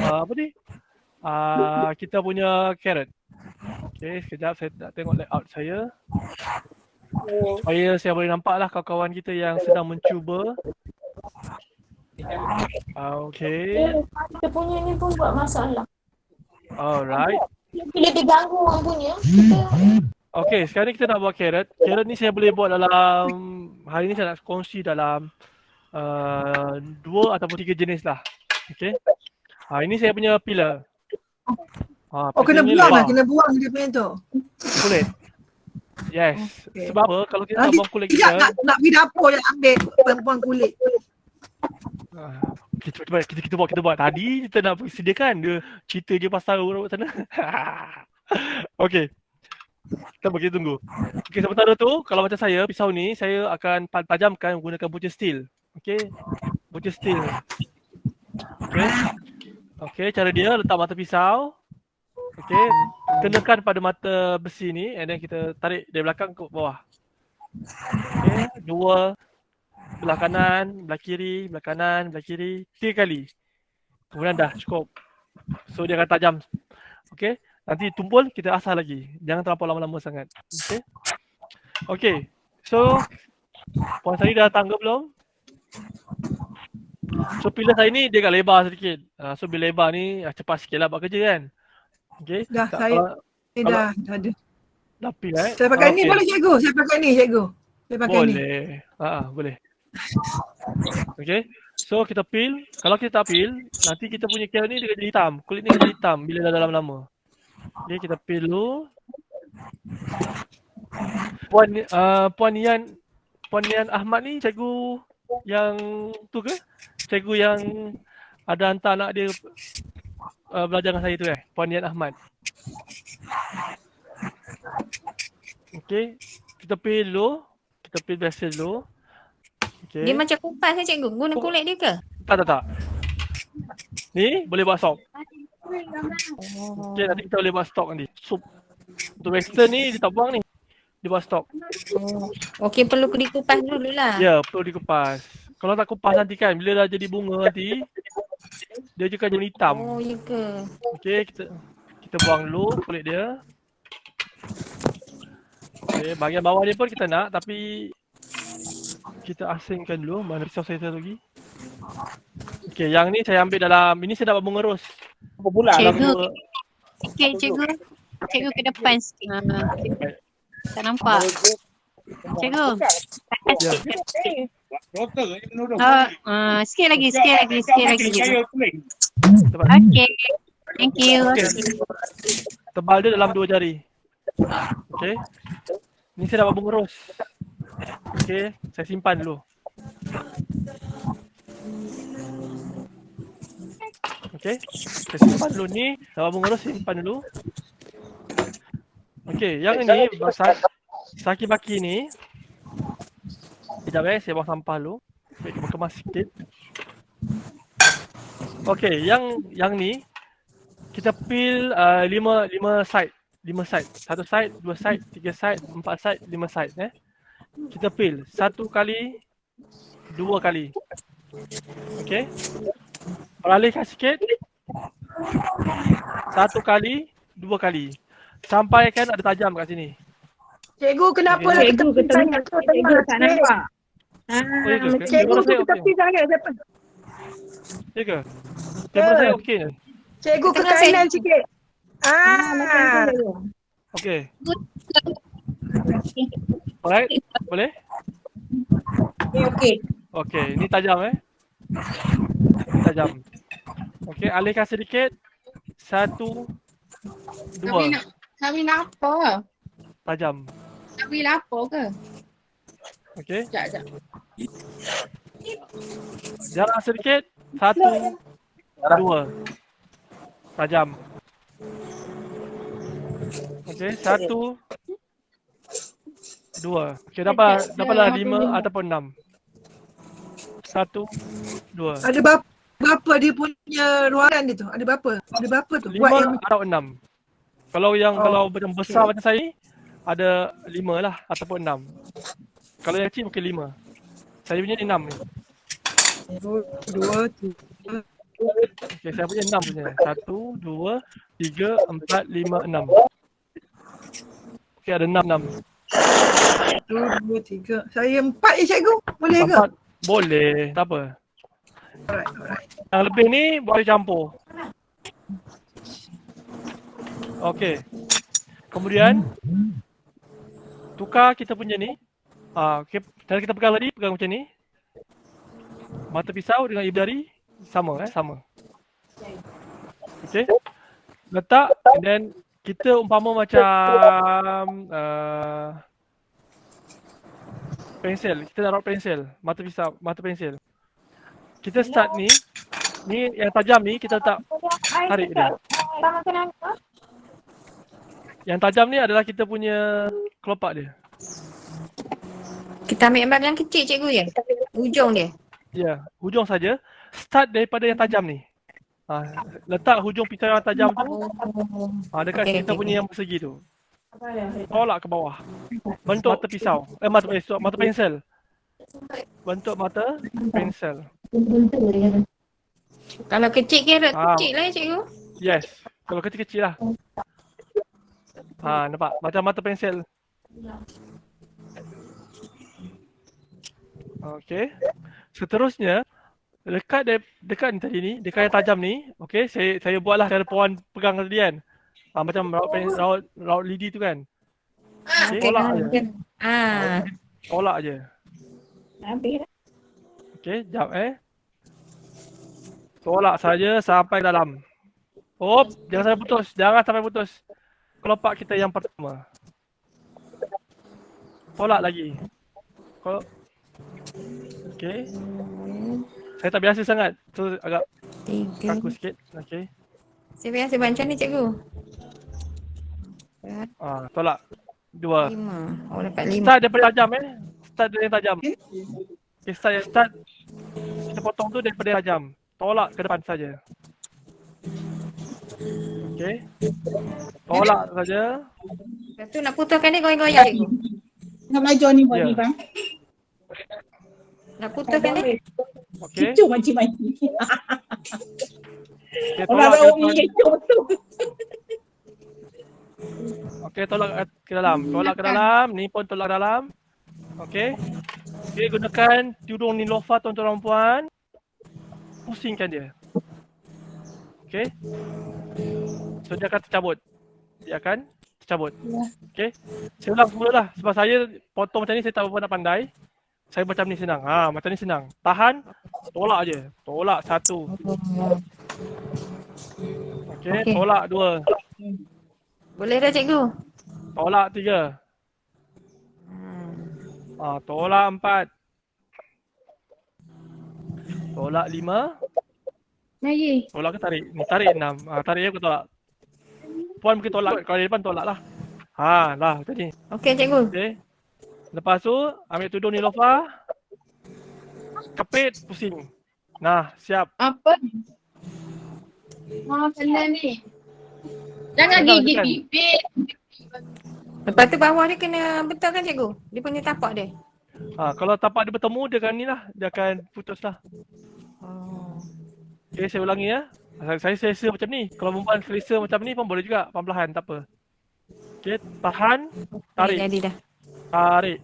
apa ni? Kita punya carrot. Okay, sekejap saya nak tengok layout saya. Supaya saya boleh nampak lah kawan-kawan kita yang sedang mencuba. Okay. Kita punya ni pun buat masalah. Alright. Bila dia ganggu orang punya, kita... Okay, sekarang ni kita nak buat carrot. Carrot ni saya boleh buat dalam, hari ni saya nak kongsi dalam 2 ataupun 3 jenis lah. Okay. Ini saya punya peeler. Kena buang lah, kena buang dia punya tu. Kulit. Yes. Okay. Sebab apa? Kalau kita nak buang kulit kita nak pergi dapur yang ambil buang kulit. Kita buat. Tadi kita nak sediakan dia cerita je pasal orang sana. Okey. Kita bagi tunggu. Okey, sementara tu kalau macam saya, pisau ni saya akan tajamkan menggunakan butcher steel. Okey. Butcher steel. Okey. Okey, cara dia letak mata pisau. Okey, kenakan pada mata besi ni and then kita tarik dari belakang ke bawah. Okey, 2 belah kanan, belah kiri, belah kanan, belah kiri, 3 kali. Kemudian dah cukup. So dia akan tajam. Okey, nanti tumpul kita asah lagi. Jangan terlampau lama-lama sangat. Okey. Okey. So Puan Sari dah datang ke belum? So pilih saya ni dia agak lebar sedikit. So bila lebar ni cepat sikit lah buat kerja kan. Okey. Dah saya dah ada. Dah pil Saya pakai ni boleh cikgu? Saya pakai ni cikgu. Saya pakai ni. Boleh. Boleh. Okey. So kita peel. Kalau kita tak peel, nanti kita punya carrot ni dia jadi hitam. Kulit ni jadi hitam bila dah dalam lama. Okey, kita peel dulu. Puan Nian Ahmad ni cikgu yang tu ke? Cikgu yang ada hantar anak dia belajar dengan saya tu Puan Nian Ahmad. Okey, kita peel dulu. Kita peel biasa dulu. Okay. Dia macam kupas ke cikgu? Guna kulit dia ke? Tak. Ni boleh buat sop. Okay, nanti kita boleh buat stok nanti. Sup. Untuk western ni dia tak buang ni. Dia buat stok. Okey, perlu dikupas dulu lah. Ya, perlu dikupas. Kalau tak kupas nanti kan, bila dah jadi bunga nanti, dia juga jadi hitam. Oh, ya ke? Okey, kita buang dulu kulit dia. Okey, bahagian bawah dia pun kita nak, tapi kita asingkan dulu. Mana pisau saya satu lagi? Okey, yang ni saya ambil dalam, ini saya dapat bunga ros. Apa pula? Cikgu. Cikgu ke depan sikit. Tak nampak. Cikgu. Sikit lagi. Okey. Thank you. Tebal dia dalam 2 jari. Okey. Ni saya dapat bunga ros. Okey, saya simpan dulu. Okey, saya simpan dulu ni. Dapat bunga ros, simpan dulu. Okey, yang ini saki baki ni. Sekejap saya buang sampah dulu. Saya kemas sikit. Okey, yang ni kita peel 5 side. 5 side. 1 side, 2 side, 3 side, 4 side, 5 side Kita peel 1 kali, 2 kali. Okey. Peralihkan sikit. 1 kali, 2 kali. Sampai kan ada tajam kat sini. Cikgu kenapa Cikgu ke tengah? Cikgu tak nampak. Cikgu tu tepi sangat siapa? Ya ke? Kamera saya okey ni. Cikgu ke kanan sikit. Okey. Alright, boleh? Okey. Okey, ni tajam Tajam. Okey, alihkan sedikit. 1, 2. Sawi lapar. Tajam. Sawi lapar ke? Okey. Sekejap. Jarak sedikit. 1, 2. Tajam. Okey, 1, 2. Okey, dapatlah 5 ataupun 6. 1, 2. Ada berapa dia punya ruangan dia tu? Ada berapa tu? 5 atau 6. Kalau macam besar macam saya ni, ada 5 lah ataupun 6. Kalau yang kecil mungkin 5. Saya punya ni 6 ni. 1, 2, 3, Okay, saya punya 6 punya. 1, 2, 3, 4, 5, 6. Okay, ada 6. 1, 2, 3. Saya 4 je cikgu. Boleh ke? 4 boleh, tak apa. Alright. Yang lebih ni boleh campur. Okay. Kemudian tukar kita punya ni. Okay. Cara kita pegang tadi, pegang macam ni. Mata pisau dengan ibu jari sama sama. Okay. Letak and then kita umpama macam pensel. Kita nak rod pensel, mata pisau, mata pensel. Kita start ni yang tajam ni kita letak, tarik dia. Yang tajam ni adalah kita punya kelopak dia. Kita ambil bahagian kecil cikgu ya? Ujung dia. Ya, hujung saja. Start daripada yang tajam ni. Letak hujung pisau yang tajam tu dekat kita punya yang persegi tu. Tolak ke bawah. Bentuk mata pisau. Mata pensel. Bentuk mata pensel. Kalau kecil kira kecil lah cikgu. Yes. Kalau kecil-kecil lah. Nampak? Macam mata pensel. Okay. Seterusnya, dekat ni tadi ni, dekat yang tajam ni, okay, saya buatlah cara Puan pegang tadi kan. Macam raut lidi tu kan. Okay, tolak je. Tolak je. Okay, jap Tolak saja sampai ke dalam. Jangan sampai putus. Kelopak kita yang pertama. Tolak lagi. Okay. Saya tak biasa sangat. So agak kaku sikit. Okay. Saya biasa baca ni cikgu. Tolak. 2. 5. Dapat 5. Start daripada tajam Start dari yang tajam. Okay, start. Kita potong tu daripada yang tajam. Tolak ke depan saja. Okay. Tolak saja. Lepas tu nak putuskan ni goyang-goyang cikgu. Nak belajar ni buat ni bang. Nak putuskan ni. Okay. Kecoh macam-macam. Okay, Orang tolak orang ni kecoh tu. Okay, tolak ke dalam. Tolak ke dalam. Ni pun tolak ke dalam. Okay. Okay, gunakan tudung nilofa tuan-tuan dan puan. Pusingkan dia. Okay. So dia akan tercabut. Okay. Saya ulang semula lah. Sebab saya potong macam ni saya tak berapa nak pandai. Saya macam ni senang. Macam ni senang. Tahan. Tolak je. Tolak 1. Okay. Tolak 2. Boleh dah cikgu? Tolak 3. Tolak 4. Tolak 5. Mari. Tolak ke tarik? Ni tarik 6. Tarik je aku tolak. Puan mungkin tolak. Kalau di depan tolak lah. Lah macam ni. Okey cikgu. Okay. Lepas tu ambil tudung nilofa. Kepit, pusing. Nah, siap. Apa ni? Senang ni. Jangan Senang gigit kan? bibir. Lepas tu bawah dia kena betul kan cikgu? Dia punya tapak dia. Kalau tapak dia bertemu dia akan ni lah. Dia akan putus lah. Okay, saya ulangi ya. Saya selesa macam ni. Kalau perempuan selesa macam ni pun boleh juga. Perlahan-lahan, tak apa. Okay, tahan. Tarik. Jadi dah. Tarik.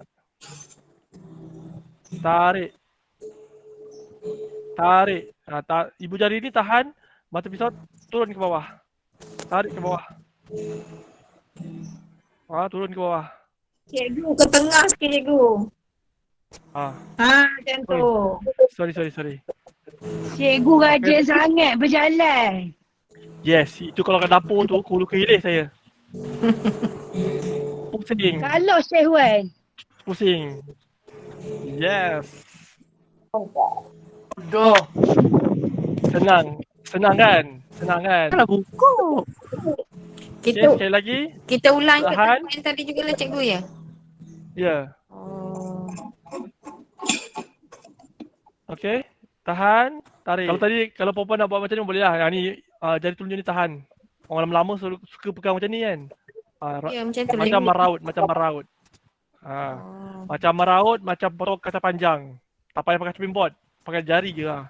Ibu jari ni tahan. Mata pisau turun ke bawah. Tarik ke bawah. Turun ke bawah. Cikgu ke tengah sikit cikgu. Macam tu. Sorry. Cikgu rajin sangat berjalan. Yes, itu kalau kat dapur tu hulu ke hilir saya. Pusing. Kalau Syekh Wan. Pusing. Yes. Senang kan? Kalau buku. Okay, Kita sekali lagi. kita ulang ke Tahan. yang tadi juga lah cikgu ya? Ya. Okay. Tahan. Tarik. Kalau perempuan nak buat macam ni boleh lah. Ni jari telunjuk ni tahan. Orang lama-lama suka pegang macam ni kan. Ya macam tu. Macam meraut. Macam meraut, macam potong kaca panjang. Tak payah pakai chopping board. Pakai jari je lah.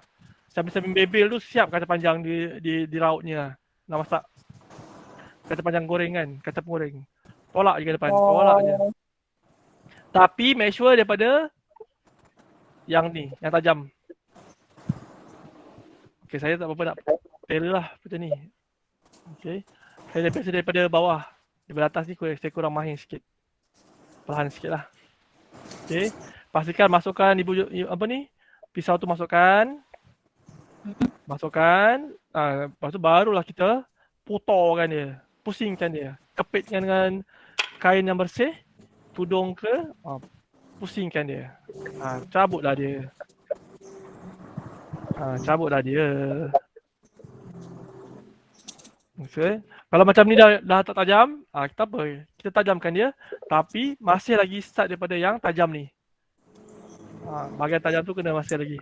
Sabin-sabin bebel tu siap kacang panjang di lautnya. Nak masak kacang panjang goreng kan, kacang goreng. Tolak je ke depan, tolak je. Tapi make sure daripada yang ni, yang tajam. Okay, saya tak apa-apa nak tell lah macam ni. Okay. Saya biasa daripada bawah. Daripada atas ni saya kurang mahir sikit. Perlahan sikit lah. Okay. Pastikan masukkan apa ni? Pisau tu masukkan. Lepas tu barulah kita putarkan dia. Pusingkan dia. Kepitkan dengan kain yang bersih. Tudung ke. Pusingkan dia. Cabutlah dia. Cabutlah dia. Okay. Kalau macam ni dah tak tajam, kita apa? Kita tajamkan dia. Tapi masih lagi start daripada yang tajam ni. Bahagian tajam tu kena masih lagi.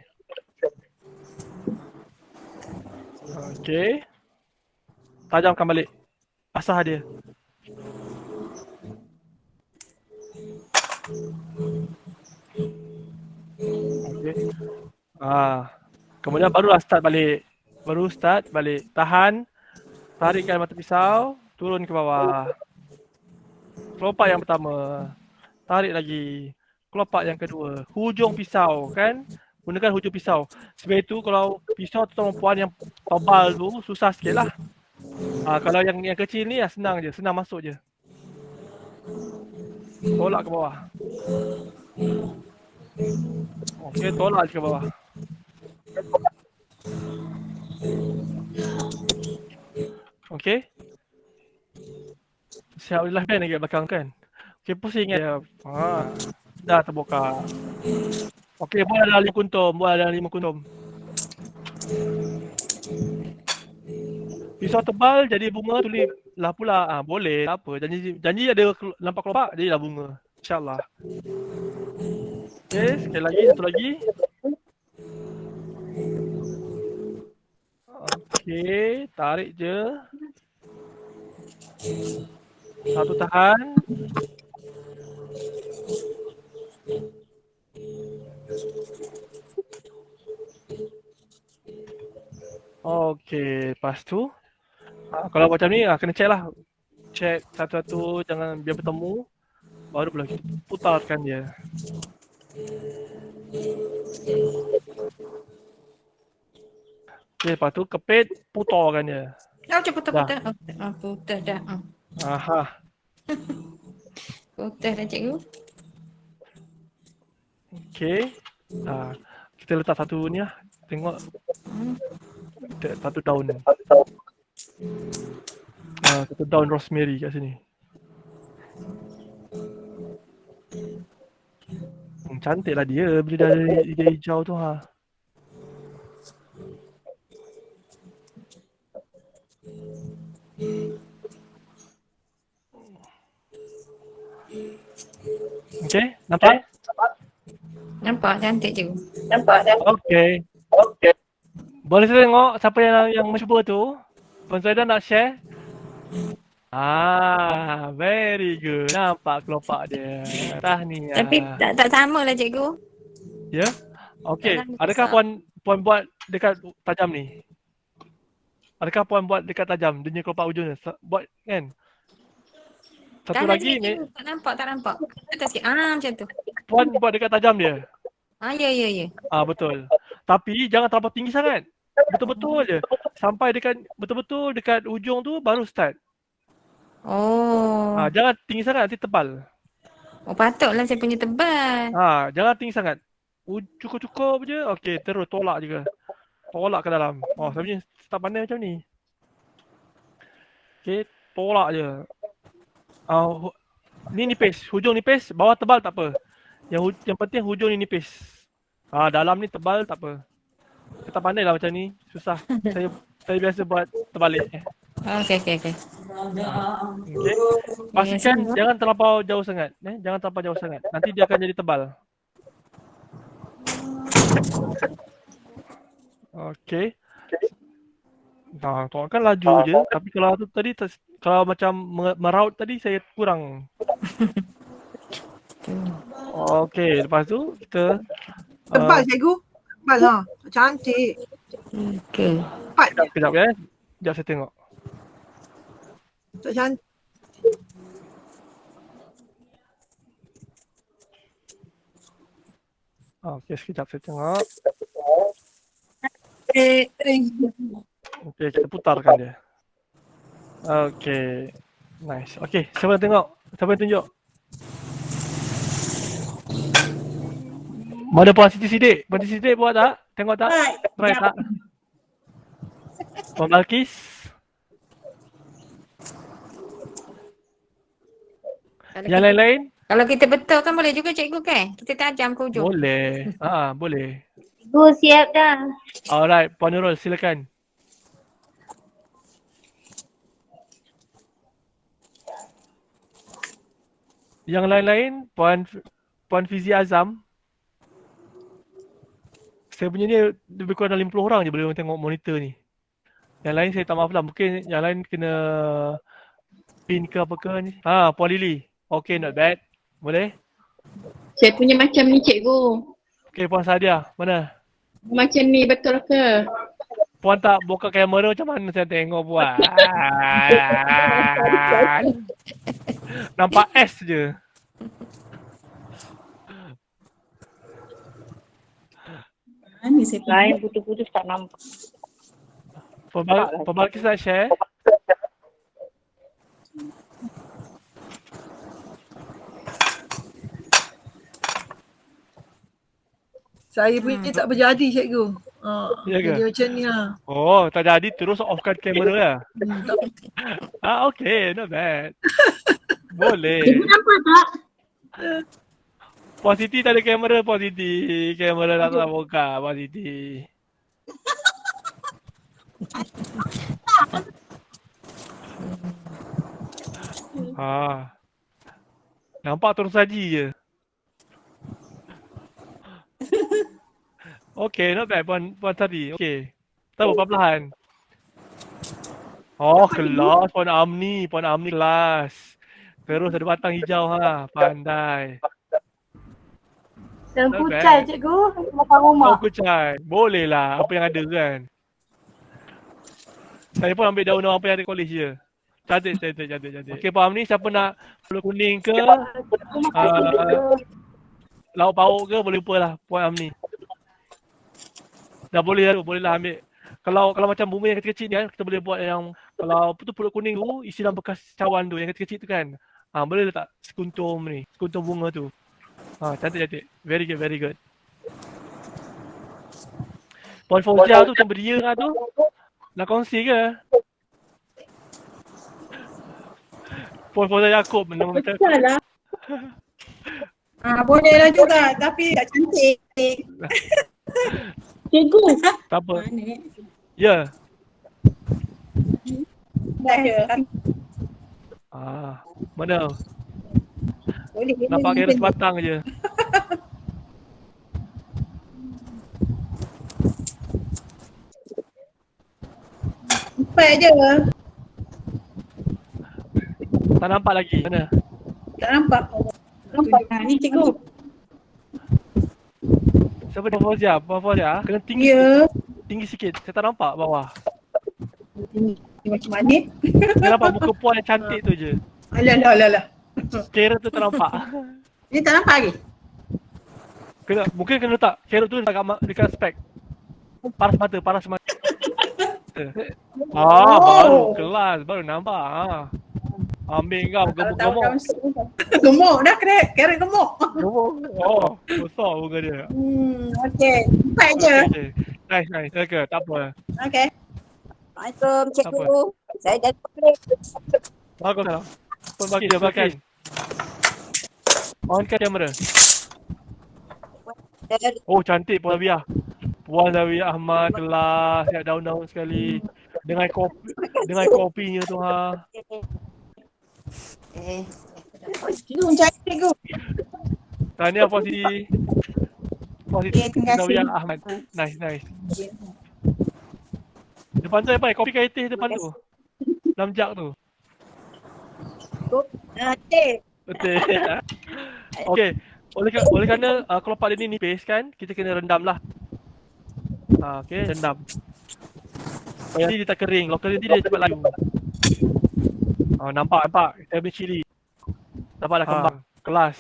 Okay. Tajamkan balik. Asah dia. Okay. Kemudian barulah start balik. Tahan. Tarikkan mata pisau. Turun ke bawah. Kelopak yang pertama. Tarik lagi. Kelopak yang kedua. Hujung pisau kan. Gunakan hujung pisau. Sebab itu kalau pisau tu perempuan yang tebal tu susah sikit lah. Kalau yang kecil ni senang je. Senang masuk je. Tolak ke bawah. Okey, tolak je ke bawah. Okey. Siap live band lagi kat belakang kan. Okey, pusing kan. Dah terbuka. Okey, buat dalam 5 kuntum. Pisau tebal jadi bunga tulip lah pula. Boleh, tak apa. Janji ada nampak kelopak, jadilah bunga. InsyaAllah. Okey, sekali lagi, satu lagi. Okey, tarik je. Satu tahan. Okey, lepas tu kalau macam ni kena check lah. Check satu-satu, jangan biar bertemu. Baru pula kita putarkan dia. Okey, lepas tu kepit, putarkan dia. Macam putar-putar. Putar dah. Aha. Putar dah cikgu. Okey. Kita letak satu ni lah. Tengok. Satu daun. Satu daun rosemary kat sini. Cantiklah dia bila dah ada hijau tu Okey, nampak? Nampak cantik cikgu. Okey. Boleh saya tengok siapa yang mencuba tu? Puan Zaidan nak share? Very good. Nampak kelopak dia. Tahniah. Tapi tak sama lah cikgu. Ya? Okey. Dalam Adakah besar. puan buat dekat tajam ni? Adakah puan buat dekat tajam? Dia punya kelopak ujungnya. Buat kan? Satu Dah lagi cikgu, ni. Tak nampak. Atas sikit. Macam tu. Puan buat dekat tajam dia. Ya. Betul. Tapi jangan terlalu tinggi sangat. Betul-betul je. Sampai betul-betul dekat ujung tu baru start. Jangan tinggi sangat, nanti tebal. Patutlah saya punya tebal. Jangan tinggi sangat. Cukup-cukup je. Okey, terus tolak juga. Tolak ke dalam. Saya punya start pandai macam ni. Okey, tolak je. Ni nipis, hujung nipis, bawah tebal tak apa. Yang penting hujung ni nipis. Dalam ni tebal tak apa. Kita pandai lah macam ni, susah. Saya biasa buat terbalik. Okey. Okay. Pastikan jangan terlampau jauh sangat. Jangan terlampau jauh sangat. Nanti dia akan jadi tebal. Okey. Kan laju je. Tapi kalau tu tadi, kalau macam meraut tadi saya kurang. Okey, lepas tu kita Tebal cikgu. Tebal Cantik. Okey. Empat je. Sekejap ya. Sekejap saya tengok. Tak cantik. Okey, sekejap saya tengok. Okey, kita putarkan dia. Okey. Nice. Okey, siapa yang tengok? Siapa yang tunjuk? Mana Puan Siti Sidik? Puan Siti Sidik buat tak? Tengok tak? Try tak? Puan Balkis? Yang lain-lain? Kalau kita betul kan boleh juga cikgu kan? Kita tajam ke hujung. Boleh. Boleh. Cikgu siap dah. Alright, Puan Nurul silakan. Yang lain-lain, Puan Fizi Azam. Saya punya ni lebih kurang dalam 50 orang je boleh tengok monitor ni. Yang lain saya tak maaf lah, mungkin yang lain kena pin ke apa ke ni. Puan Lily. Okay, not bad. Boleh? Saya punya macam ni cikgu. Okay, Puan Sadia. Mana? Macam ni betul ke? Puan tak buka kamera macam mana saya tengok Puan? Nampak S je. Ni saya Lain putus-putus tak nampak. Puan Balkis nak share? Saya punya tak berjadi cikgu. Ya ke? Jadi macam ni Oh, tak jadi terus offkan kamera lah. Tak- Okay, not bad. Boleh. Cikgu nampak tak? Puan Siti tak ada kamera, Puan Siti. Kamera tak buka, Puan Siti. Nampak terus saji je. Okay, not bad Puan Tadi. Okay. Tahu perlahan. Oh, kelas Puan Amni kelas. Terus ada batang hijau pandai. Dan Not kucai bad. cikgu makan rumah. Oh, kucai. Boleh lah apa yang ada kan. Saya pun ambil daun apa yang ada college je. Cantik. Okay, Pak Amni, siapa nak pulut kuning ke? Lauk pauk ke? Boleh lupa lah Puan Amni. Dah boleh lah ambil. Kalau macam bumi yang kecil-kecil ni kan, kita boleh buat yang kalau pulut kuning tu isi dalam bekas cawan tu yang kecil-kecil tu kan. Boleh letak sekuntum bunga tu. Cantik. Very good. Puan Fauzia tu macam beria lah tu. Nak kongsi ke? Puan Fauzia Yaakob nama macam Salah. boleh lah juga tapi tak cantik. Cikgu. tak apa. Mana? Ya. Dah je. Mana? Boleh. Nampak kira sebatang je. Empat je. Tak nampak lagi. Mana? Tak nampak. Nampak ni cikgu. Siapa dia Puan Fauzia? Kena tinggi Ya. tinggi sikit. Saya tak nampak bawah. Ni macam mana? Saya nampak muka Puan yang cantik tu je. Alah. Carrot tu tak nampak. Ni tak nampak lagi? Mungkin kena letak carrot tu dekat spek. Paras mata. Baru kelas, baru nampak. Ambil kau gemuk-gemuk. Gemuk dah, kerek gemuk. Oh, besar muka dia. Okey. Empat je. Okay. Nice. Okay, tak apa. Okey. Assalamualaikum Tak apa. cikgu. Saya dah boleh. Bagus lah. Pun bagi dia pakai. On kamera. Oh, cantik Puan Zawiah. Puan Zawiah Ahmad kelas, siap daun-daun sekali. Dengan kopinya tu Cikgu mencari cikgu. Tahniah Puan Siti. Okey, terima kasih. Zawiah Ahmad. Nice. Depan tu apa? Kopi kain teh depan tu. Dalam jug tu. Betul. Okey. Oleh kerana kelopak dia ni nipis kan, kita kena rendam lah. Okey, rendam. Supaya dia tak kering. Kalau kering dia cepat layu. Nampak. Saya punya cili. Nampak dah kembang. Kelas.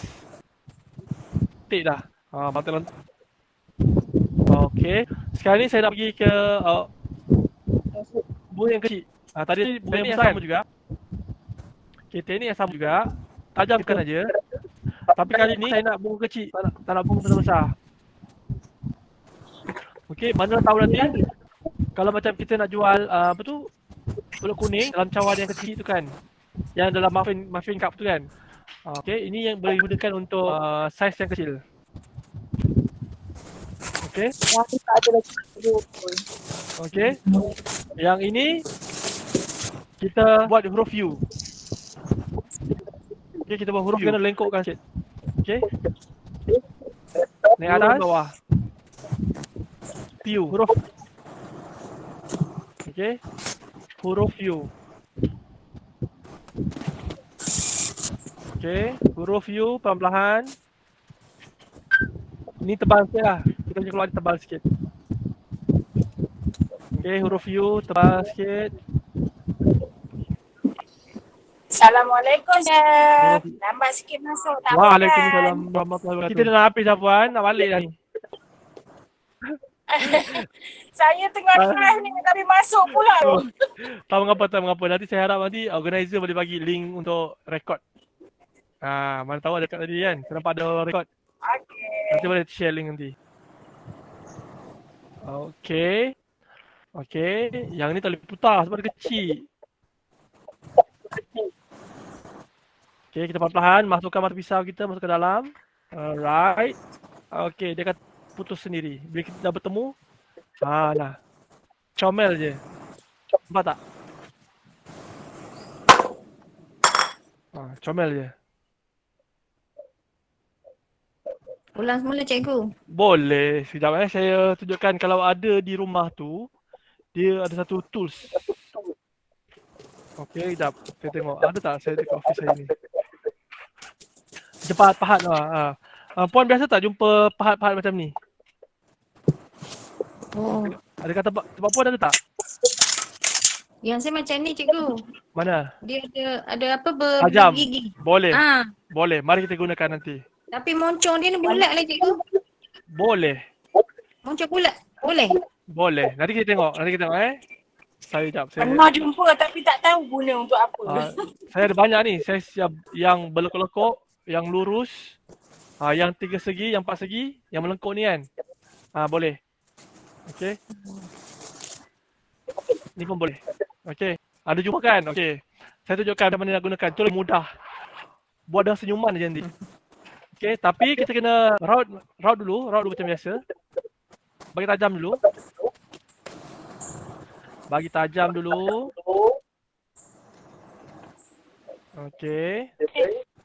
Cantik dah. Lantai-lantai. Okey. Sekarang ni saya nak pergi ke bunga yang kecil. Tadi bunga yang besar sama juga. Okay, teknik yang sama juga. Tajamkan aja. Tapi kali ni saya nak bunga kecil. Tak nak bunga besar-besar. Okey, mana tahu nanti kalau macam kita nak jual apa tu? Pulut kuning dalam cawan yang kecil tu kan. Yang dalam muffin cup tu kan. Okey, ini yang boleh digunakan untuk saiz yang kecil. Okey. Okey. Yang ini kita buat huruf U. Okey, kita buat huruf U. Kena lengkokkan sikit. Okey. Naik atas, bawah. U, huruf. Okey. Huruf U. Okey, huruf U perlahan-lahan. Ini tebal sikit lah. Kita punya keluar tebal sikit. Okey, huruf U tebal sikit. Assalamualaikum, Chef. Lambat sikit masuk, tak apa kan? Waalaikumsalam warahmatullahi wabarakatuh. Kita dah nak habis dah puan, nak balik dah ni. Saya tengah drive ni tapi masuk pula tu. Tak mengapa. Nanti saya harap nanti organizer boleh bagi link untuk rekod. Mana tahu ada kat tadi kan. Saya nampak ada rekod. Okey. Nanti boleh share link nanti. Okey. Yang ni tak boleh putar sebab dia kecil. Okey, kita perlahan-lahan masukkan mata pisau kita masuk ke dalam. Alright. Okey, dia akan putus sendiri. Bila kita dah bertemu, nah. Comel je. Nampak tak? Comel je. Ulang semula cikgu. Boleh. Sekejap saya tunjukkan kalau ada di rumah tu, dia ada satu tools. Okey, sekejap. Saya tengok. Ada tak saya dekat office saya ni? Cepat pahat lah. Puan biasa tak jumpa pahat-pahat macam ni? Oh. Ada tempat puan ada tak? Yang saya macam ni cikgu. Mana? Dia ada apa Tajam. bergigi. Boleh. Ah, Boleh. Mari kita gunakan nanti. tapi moncong dia ni bulat lah cikgu. Boleh. Moncong bulat. Boleh. Nanti kita tengok. Saya jap. Pernah jumpa tapi tak tahu guna untuk apa. Saya ada banyak ni. Saya siap yang berlekuk-lekuk, yang lurus, yang 3 segi, yang 4 segi, yang melengkuk ni kan. Boleh. Okey. Ni pun boleh. Okey. Ada jumpa kan? Okey. Saya tunjukkan macam mana nak gunakan. Itu mudah. Buat dah senyuman je nanti. Okey, tapi kita kena raut dulu macam biasa. Bagi tajam dulu. Okey.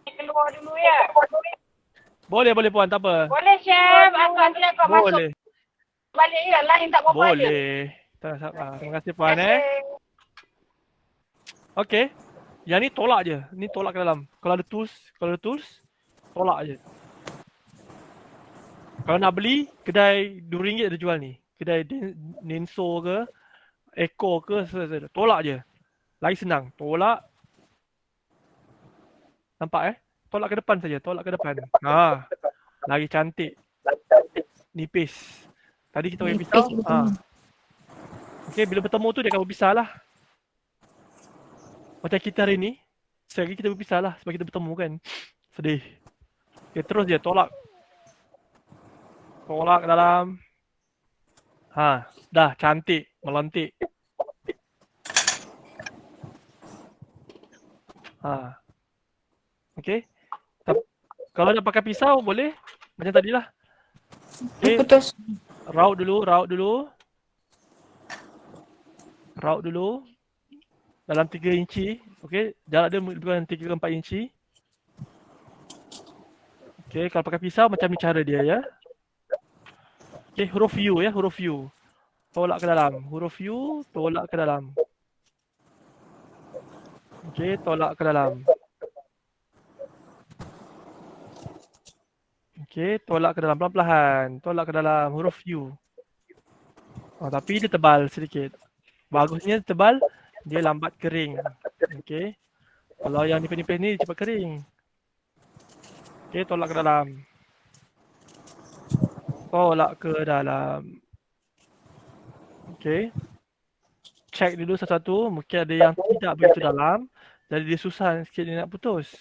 Keluar dulu ya. Boleh puan, tak apa. Boleh, Chef. Aku masuk Boleh. balik ya. Lain tak apa-apa je. Boleh. Terima kasih puan Okey. Yang ni tolak je. Ni tolak ke dalam. Kalau ada tools, tolak je. Kalau nak beli, kedai RM2 ada jual ni. Kedai Nenso ke, Eko ke, tolak je. Lagi senang. Tolak. Nampak Tolak ke depan saja. Lagi cantik. Nipis. Tadi kita pakai pisau. Okey, bila bertemu tu dia akan berpisah lah. Macam kita hari ni, sekali kita berpisah lah sebab kita bertemu kan. Sedih. Okey, terus je tolak. Tolak ke dalam. Dah cantik, melantik. Okey. Kalau nak pakai pisau boleh. Macam tadilah. Okey. Putus. Raut dulu. Dalam 3 inci. Okey. Jarak dia lebih kurang 3 ke 4 inci. Okey. Kalau pakai pisau macam ni cara dia ya. Okey. Huruf U ya. Huruf U. Tolak ke dalam. Huruf U. Tolak ke dalam. Okey. Tolak ke dalam. Okey. Tolak ke dalam. Pelan-pelan. Tolak ke dalam. Huruf U. Tapi dia tebal sedikit. Bagusnya tebal, dia lambat kering. Okey. Kalau yang nipis-nipis ni cepat kering. Okey, tolak ke dalam. Tolak ke dalam. Okey. Check dulu satu-satu, mungkin ada yang tidak begitu dalam. Jadi dia susah sikit dia nak putus.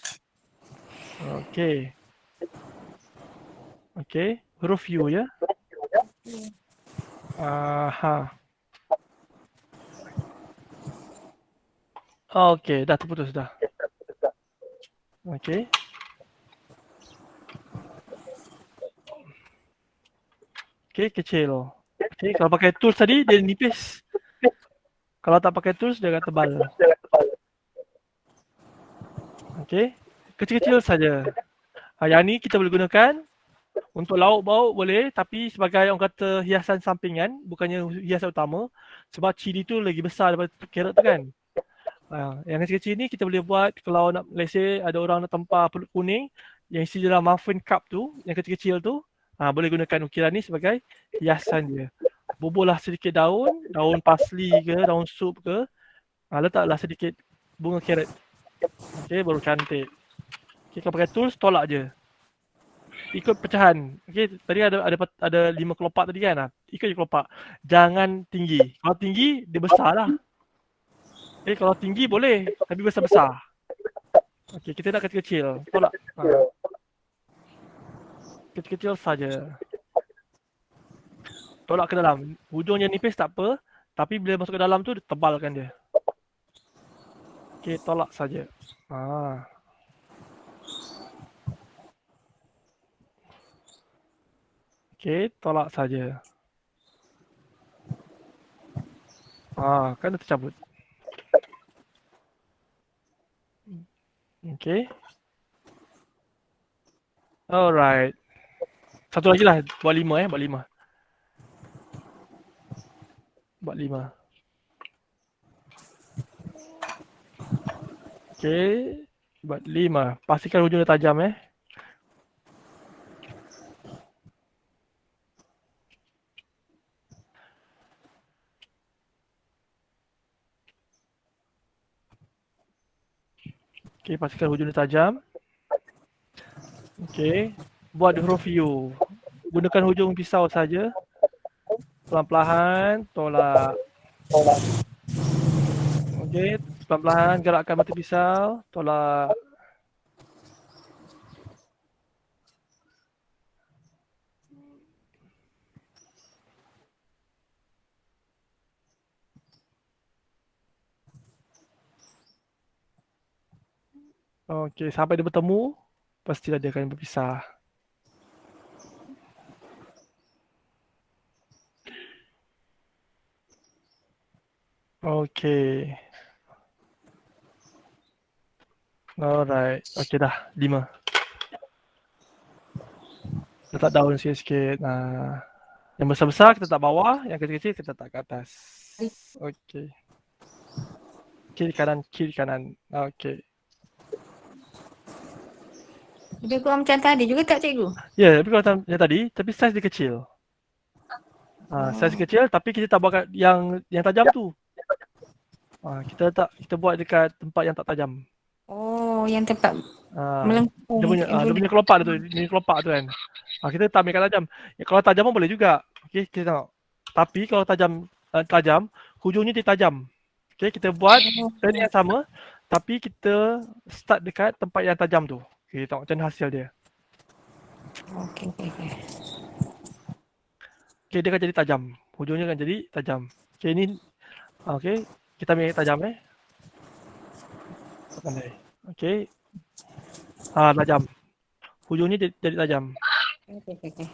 Okey. Okey, huruf U ya. Aha. Okey, dah terputus dah. Okey. Okey, kecil. Okey, kalau pakai tools tadi dia nipis. Kalau tak pakai tools dia akan tebal. Okey, kecil-kecil saja. Yang ni kita boleh gunakan untuk lauk bauk boleh, tapi sebagai orang kata hiasan sampingan, bukannya hiasan utama. Sebab cili tu lagi besar daripada carrot tu kan. Yang kecil-kecil ni kita boleh buat kalau nak, let's say ada orang nak tempah pulut kuning yang isi dalam muffin cup tu, yang kecil-kecil tu, boleh gunakan ukiran ni sebagai hiasan dia. Buburlah sedikit daun parsley ke, daun sup ke, letaklah sedikit bunga carrot. Okey, baru cantik. Okey, kalau pakai tools tolak je. Ikut pecahan. Okey, tadi ada 5 kelopak tadi kan? Ikut je kelopak. Jangan tinggi. Kalau tinggi dia besar lah. Okey, kalau tinggi boleh, tapi besar-besar. Okey, kita nak kecil-kecil. Tolak. Kecil-kecil saja. Tolak ke dalam. Hujung yang nipis tak apa, tapi bila masuk ke dalam tu dia tebalkan dia. Okey, tolak saja. Okey, tolak saja. Kan dah tercabut. Okey. Alright. Satu lagi lah, buat 5 buat 5. Buat 5. Okey, buat 5. Pastikan hujung dia tajam Okey, pastikan hujung dia tajam. Okey, buat huruf U. Gunakan hujung pisau saja. Pelan-pelan tolak. Okey, pelan-pelan gerakkan mata pisau, tolak. Okey, sampai dia bertemu, pastilah dia akan berpisah. Okey. Alright. Okey dah, 5. Letak daun sikit-sikit. Yang besar-besar kita letak bawah, yang kecil-kecil kita letak ke atas. Okey. Kiri kanan. Okey. Lebih kurang macam tadi juga tak cikgu? Ya, lebih kurang yang tadi, tapi saiz dia kecil. Saiz kecil tapi kita tak buat yang tajam tu. Kita buat dekat tempat yang tak tajam. Oh, yang tempat melengkung. Dia punya kelopak tu, ni kelopak tu kan. Kita letak yang tajam. Kalau tajam pun boleh juga. Okey, kita tengok. Tapi kalau tajam, hujungnya dia tajam. Okey, kita buat teknik yang sama tapi kita start dekat tempat yang tajam tu. Okey, tengok macam hasil dia. Okey. Okey, dia akan jadi tajam. Hujungnya akan jadi tajam. Okey, ni kita ambil yang tajam Pandai. Okey. Tajam. Hujungnya jadi tajam. Okey.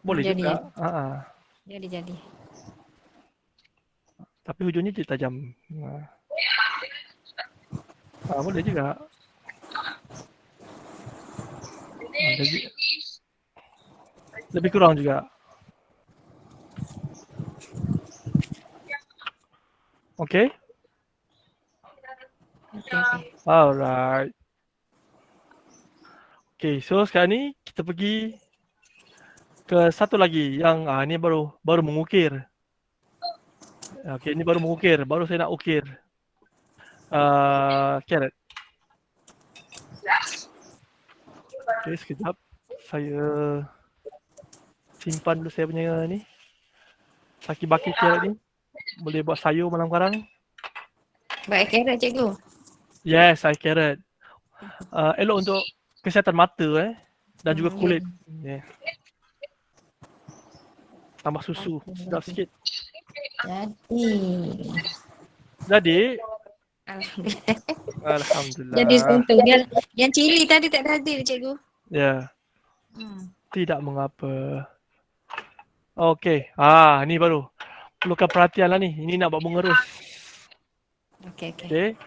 Boleh Jadi, juga. Jadi. Tapi hujungnya jadi tajam. Boleh juga. Lebih kurang juga. Okay. Alright. Okay, so sekarang ni kita pergi ke satu lagi yang ni baru mengukir. Okey, ni baru mengukir, baru saya nak ukir. Carrot. Okey, sekejap. Saya simpan dulu saya punya ni. Saki-baki carrot ni. Boleh buat sayur malam sekarang. Baik carrot cikgu. Yes, I carrot. Elok untuk kesihatan mata dan juga kulit. Yeah. Tambah susu, sedap sikit. Jadi, Alhamdulillah. alhamdulillah. Jadi untung yang cili tadi tak ada hadir cikgu. Ya, Hmm. tidak mengapa. Okey, ni baru. Perlukan perhatian lah ni. Ini nak buat mengerus. Okey. Okey.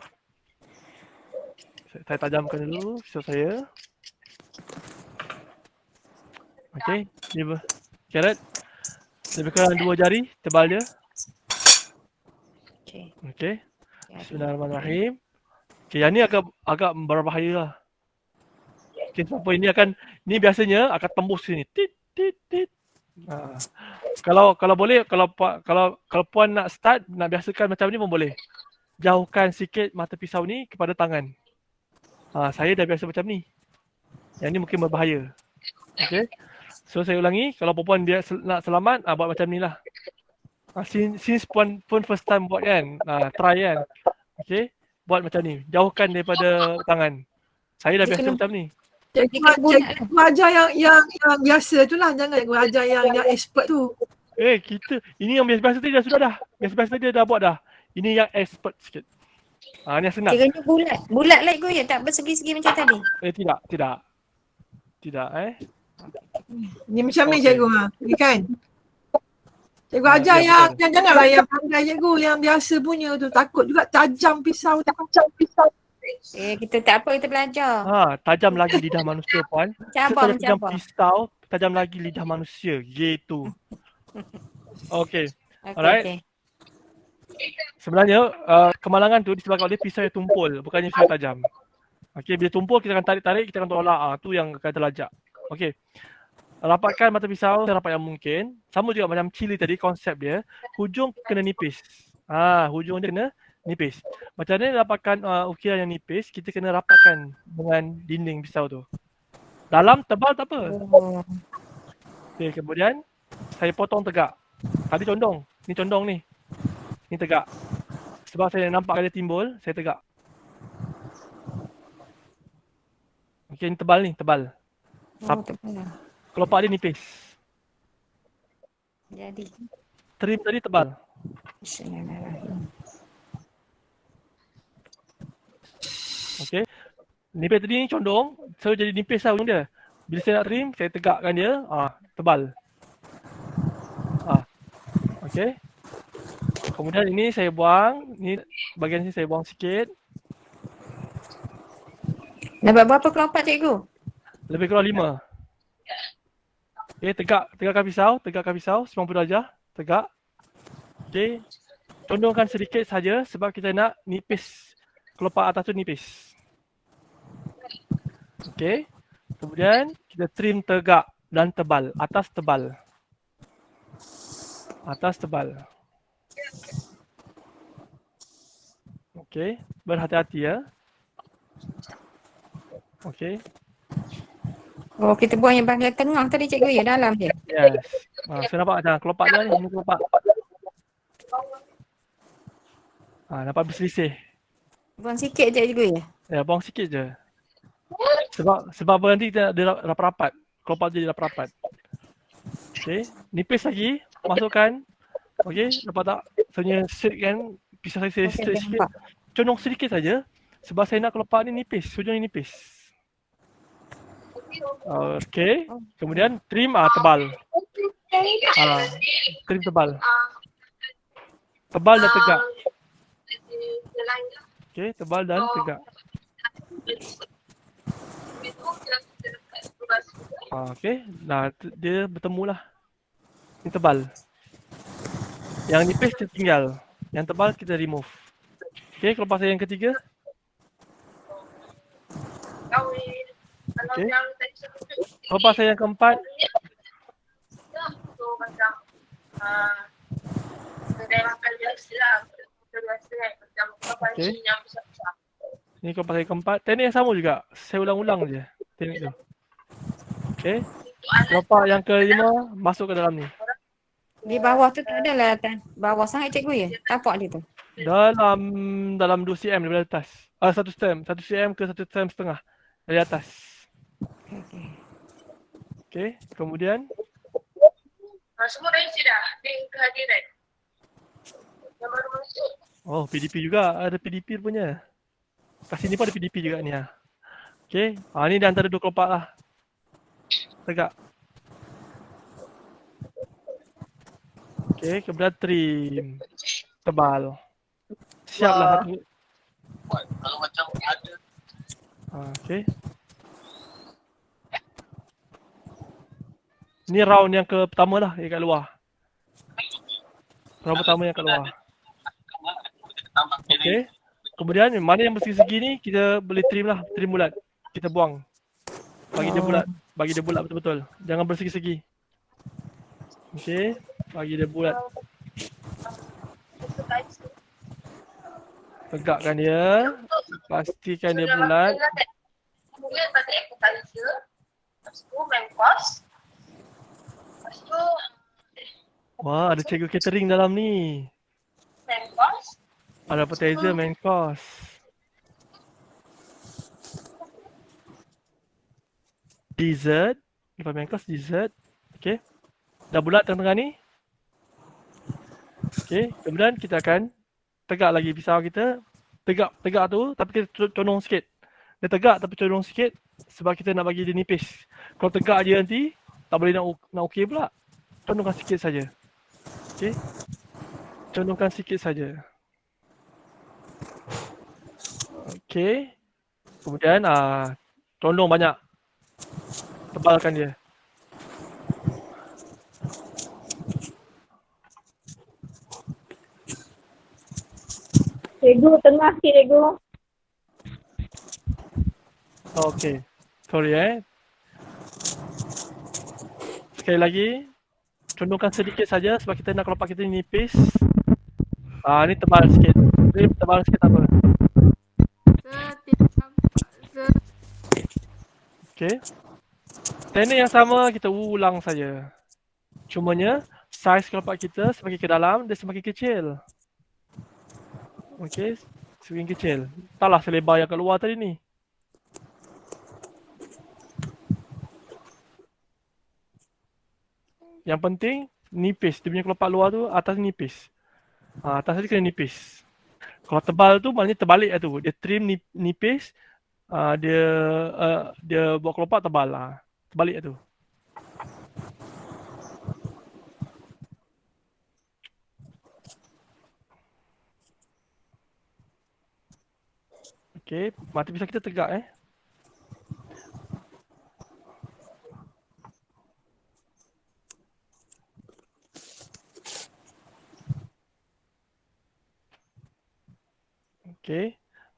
Saya tajamkan dulu pisau saya. Okey, ni carrot. Lebih kurang 2 jari tebal dia. Okey. Okey. Bismillahirrahmanirrahim. Okey, yang ni agak berbahaya lah. Okey, sebab ni biasanya akan tembus sini. Tit tit tit. Kalau boleh, kalau puan nak start, nak biasakan macam ni pun boleh. Jauhkan sikit mata pisau ni kepada tangan. Saya dah biasa macam ni. Yang ni mungkin berbahaya. Okey. So saya ulangi, kalau perempuan dia nak selamat, buat macam ni lah. Since puan pun first time buat kan, try kan. Okey, buat macam ni. Jauhkan daripada tangan. Saya dah Dia biasa kena- macam ni. Cikgu ajar yang biasa tu lah. Jangan cikgu ajar yang expert tu. Ini yang biasa-biasa tadi dah. Biasa-biasa tadi dah buat dah. Ini yang expert sikit. Ni yang senang. Kiranya bulat. Bulat lah cikgu ya, tak bersegi-segi macam tadi. Tidak. Tidak. Ni macam ni Okey. cikgu ni kan. Cikgu Ah, ajar ya, yang janganlah yang pandai cikgu yang biasa punya tu. Takut juga tajam pisau. Kita tak apa, kita belajar. Tajam lagi lidah manusia puan. Mencabar. Setelah tajam pisau, tajam lagi lidah manusia. Gitu. Okey. Alright. Okey. Sebenarnya kemalangan tu disebabkan oleh pisau yang tumpul, bukannya pisau tajam. Okey, bila tumpul kita akan tarik, kita akan tolak. Tu yang akan terlajak. Okey. Rapatkan mata pisau serapat yang mungkin. Sama juga macam cili tadi, konsep dia. Hujung kena nipis. Hujung dia kena nipis. Macam mana rapatkan ukiran yang nipis, kita kena rapatkan dengan dinding pisau tu. Dalam tebal tak apa. Oh. Okey, kemudian saya potong tegak. Tadi condong. Ni condong ni. Ni tegak. Sebab saya nampak dia timbul, saya tegak. Okey, ni tebal ni, tebal. Tebal. Kelopak dia nipis. Jadi. Trim tadi tebal. Bismillahirrahmanirrahim. Okey. Nipis tadi ni condong, so jadi nipis lah ujung dia. Bila saya nak trim, saya tegakkan dia, tebal. Okey. Kemudian ini saya buang, ni bahagian sini saya buang sikit. Dapat berapa kelopak cikgu? Lebih kurang 5. Okey, tegakkan pisau 90 darjah, tegak. Okey. Condongkan sedikit saja sebab kita nak nipis. Kelopak atas tu nipis. Okey. Kemudian kita trim tegak dan tebal, atas tebal. Atas tebal. Okey, berhati-hati ya. Okey. Oh, kita buang yang bahagian tengah tadi cikgu ya, dalam je. Yes. Saya nampak macam kelopak dia ni, ini kelopak. Nampak berselisih. Buang sikit je cikgu ya. Ya, buang sikit je. Sebab apa nanti dia rapat-rapat. Kelopak dia rapat-rapat. Okey, nipis lagi, masukkan. Okey, nampak tak? Saya kan pisau saya straight sikit. Condong sedikit saja sebab saya nak kelopak ni nipis, hujung ni nipis. Okey, kemudian trim tebal. Trim tebal. Tebal dan tegak. Okey, tebal dan tegak. Okey, dia bertemu lah. Ini tebal. Yang nipis kita tinggal. Yang tebal kita remove. Okey, kelopak saya yang ketiga. Okey. Kelopak saya yang keempat. Kedai makan biasa lah. Kedai biasa kan. Macam panci Okey. yang besar-besar. Ni kau pakai keempat. Teknik yang sama juga. Saya ulang-ulang je teknik tu. Okey. Kelopak yang kelima masuk ke dalam ni. Di bawah tu tak ada lah Tan. Bawah sangat cikgu ya? Tapak dia tu. Dalam 2 cm daripada atas. 1 cm. 1 cm ke 1 cm setengah dari atas. Okey. Okey. Kemudian Semua dah isi dah. Link kehadiran. Yang baru masuk. oh PDP juga. Ada PDP punya. Kat sini pun ada PDP juga ni ah. Okey. Ni di antara dua kelopak lah. Tegak. Okey, kemudian trim. Tebal. Siaplah satu. Kalau macam ada. Okey. Ni round yang ke pertama lah yang kat luar. Round pertama yang kat luar. Okey. Kemudian mana yang bersegi-segi ni kita boleh trim lah, trim bulat. Kita buang. Bagi dia bulat. Bagi dia bulat betul-betul. Jangan bersegi-segi. Okey. Bagi dia bulat. Tegakkan dia. Pastikan dia bulat. Mula pada appetizer. Lepas tu main course. Lepas tu Wah, ada cikgu catering dalam ni. main course. Ada appetizer, main course. Dessert. Lepas main course, dessert. Okey. Dah bulat tengah-tengah ni. Okey. Kemudian kita akan tegak lagi pisau kita. Tegak tu tapi kita condong sikit. Dia tegak tapi condong sikit sebab kita nak bagi dia nipis. Kalau tegak je nanti tak boleh nak okey pula. Condongkan sikit saja. Okey. Condongkan sikit saja. Okey. Kemudian condong banyak. Tebalkan dia. Cikgu tengah sikit cikgu. Okey. Sorry Sekali lagi. Condongkan sedikit saja sebab kita nak kelopak kita ni nipis. Ni tebal sikit. Ni tebal sikit tak apa. Okey. Teknik yang sama kita ulang saja. Cumanya saiz kelopak kita semakin ke dalam dia semakin kecil. Okey, semakin kecil. Taklah selebar yang kat luar tadi ni. Yang penting nipis. Dia punya kelopak luar tu atas nipis. Atas tadi kena nipis. Kalau tebal tu maknanya terbalik lah tu. Dia trim nipis. Dia buat kelopak tebal lah. Terbalik lah tu. Okey, mata pisau kita tegak Okey.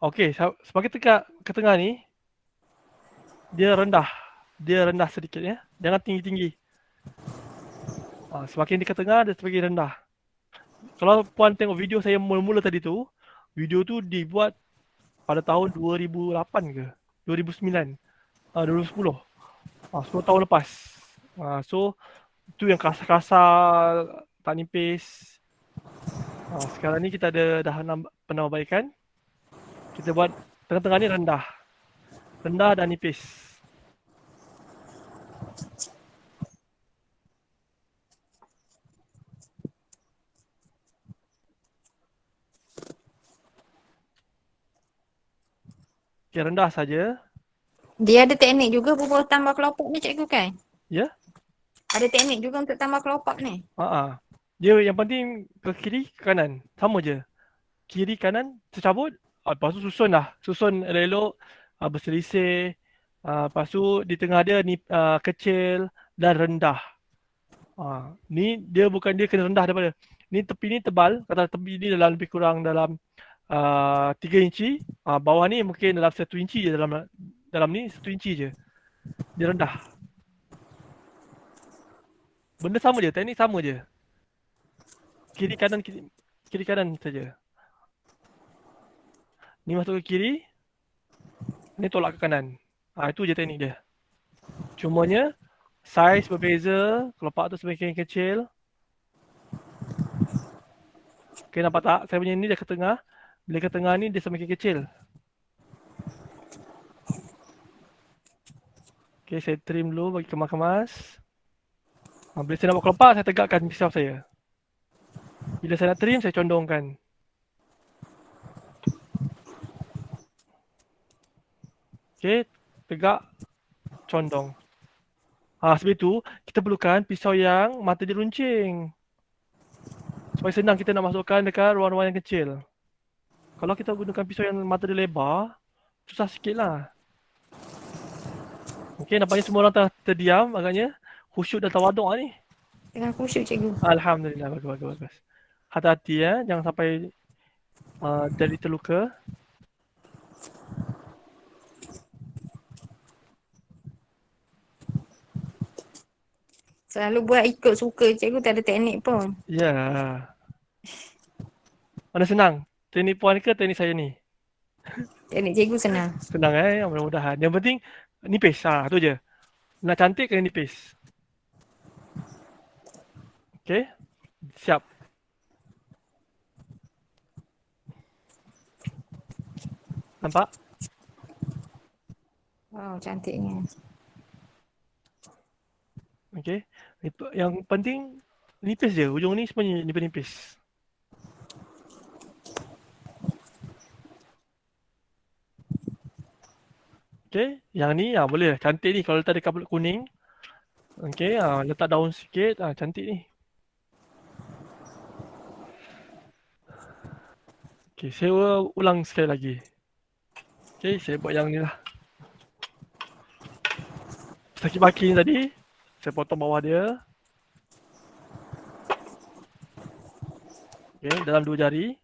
Okey, semakin tegak ke tengah ni dia rendah. Dia rendah sedikit Jangan tinggi-tinggi. Semakin di ke tengah dia semakin rendah. Kalau puan tengok video saya mula-mula tadi tu, video tu dibuat pada tahun 2008 ke 2009 2010 10 tahun lepas. So tu yang kasar-kasar tak nipis. Sekarang ni kita dah penambahbaikan. Kita buat tengah-tengah ni rendah dan nipis. Okay, rendah saja. Dia ada teknik juga buat tambah kelopak ni cikgu kan? Ya? Ada teknik juga untuk tambah kelopak ni. Dia yang penting ke kiri ke kanan. Sama je. Kiri kanan tercabut. Lepas tu susun lah. Susun elok-elok. Berselisih. Lepas tu di tengah dia ni kecil dan rendah. Ni dia bukan dia kena rendah daripada. Ni tepi ni tebal. Kata tepi ni dalam lebih kurang dalam 3 inci. Bawah ni mungkin dalam 1 inci je dalam ni 1 inci je. Dia rendah. Benda sama je, teknik sama je. Kiri kanan kiri kanan saja. Ni masuk ke kiri, ni tolak ke kanan. Itu je teknik dia. Cumanya saiz berbeza, kelopak tu semakin kecil. Okay, nampak tak? Saya punya ni dia ke tengah. Bila ke tengah ni dia semakin kecil. Okay, saya trim dulu bagi kemas-kemas. Bila saya nak buat kelopak, saya tegakkan pisau saya. Bila saya nak trim, saya condongkan. Okay, tegak, condong. Sebab itu, kita perlukan pisau yang mata dia runcing. Supaya senang kita nak masukkan dekat ruang-ruang yang kecil. Kalau kita gunakan pisau yang mata dia lebar, susah sikit lah. Okay, nampaknya semua orang terdiam agaknya. Khusyuk dan tawaduk ni. Tengah khusyuk cikgu. Alhamdulillah, bagus. Hati-hati ya, jangan sampai jadi terluka. Selalu buat ikut suka cikgu, tak ada teknik pun. Ya. Mana senang? Teknik puan ke teknik saya ni? Teknik cikgu senang. Senang mudah-mudahan. Yang penting nipis. Tu je. Nak cantik kena nipis. Okay. Siap. Nampak? Wow, cantiknya. Okay. Yang penting nipis je. Ujung ni semuanya nipis-nipis. Okay. Yang ni boleh. Cantik ni kalau letak dekat bulat kuning. Okay. Letak daun sikit. Cantik ni. Okay. Saya ulang sekali lagi. Okay. Saya buat yang ni lah. Sakit baki ni tadi. Saya potong bawah dia. Okay. Dalam 2 jari.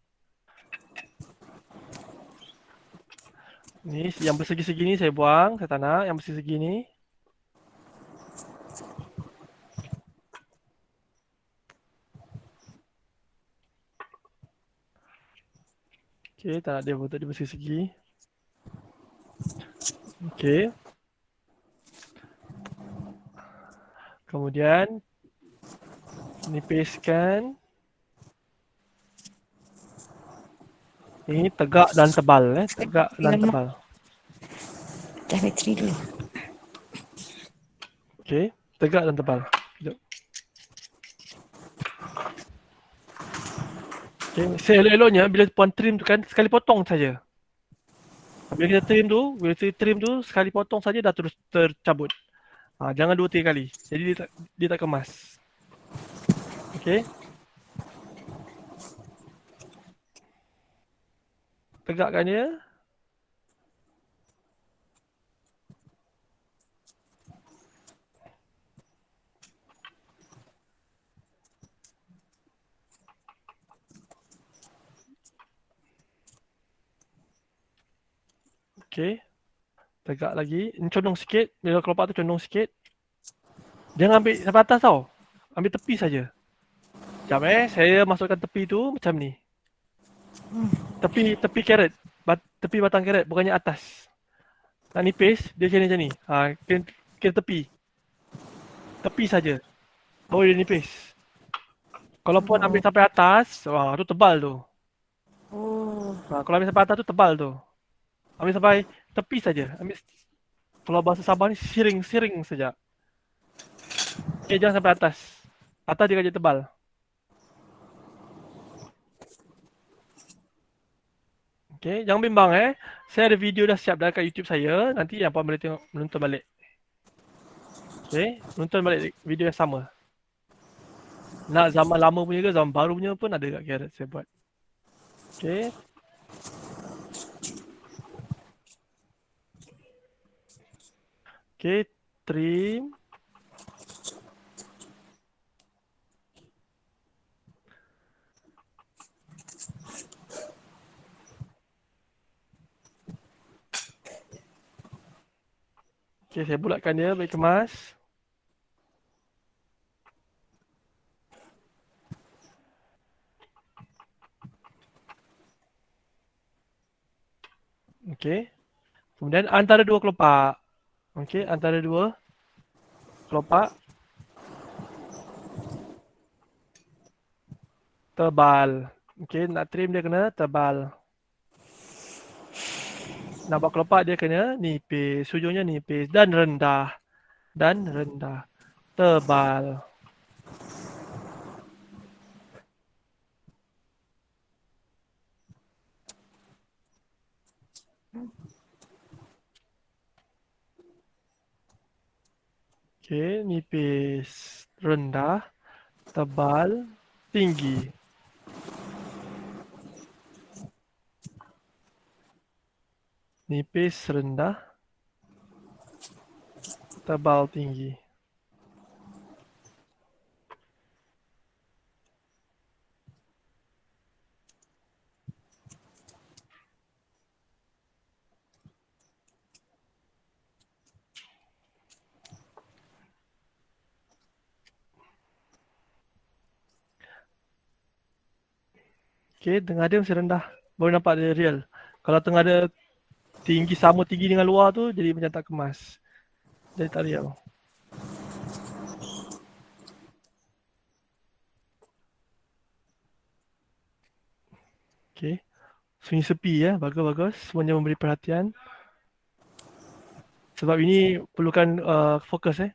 Ni yang bersegi-segi ni saya buang, saya tak nak yang bersegi-segi ni. Okey, tak nak dia untuk dia bersegi-segi. Okey. Kemudian nipiskan. Ini tegak dan tebal tegak dan tebal. Dah bateri dulu. Okey, tegak dan tebal. Sekejap. Okey, seelok-eloknya bila puan trim tu kan sekali potong saja. Bila kita trim tu sekali potong saja dah terus tercabut. Jangan 2-3 kali. Jadi dia tak kemas. Okey. Tegakkan dia. Okey. Tegak lagi. Ini condong sikit. Bila kelopak tu condong sikit. Jangan ambil sampai atas tau. Ambil tepi saja. Sekejap saya masukkan tepi tu macam ni. Tepi carrot. Tepi batang carrot, bukannya atas. Nak nipis, dia macam ni. Kira tepi. Tepi saja. Baru dia nipis. Kalau puan ambil sampai atas, tu tebal tu. Kalau ambil sampai atas tu tebal tu. Ambil sampai tepi saja. Ambil, kalau bahasa Sabah ni siring saja. Okay, jangan sampai atas. Atas dia akan jadi tebal. Okay, jangan bimbang Saya ada video dah siap dah kat YouTube saya. Nanti yang puan boleh tengok, menonton balik. Okay, menonton balik video yang sama. Nak zaman lama punya ke zaman baru punya pun ada kat Carrot saya buat. Okay. Okay, trim. Okay, saya bulatkan dia, baik kemas. Okey. Kemudian antara dua kelopak. Okey, antara dua kelopak tebal. Okey, nak trim dia kena tebal. Nak buat kelopak dia kena nipis, hujungnya nipis dan rendah. Dan rendah. Tebal. Okey, nipis, rendah, tebal, tinggi. Nipis, rendah, tebal, tinggi. Okey, tengah dia mesti rendah. Baru nampak dia real. Kalau tengah dia tinggi sama tinggi dengan luar tu jadi macam tak kemas. Jadi tak real. Okey. Sunyi sepi ya. Bagus-bagus. Semuanya memberi perhatian. Sebab ini perlukan fokus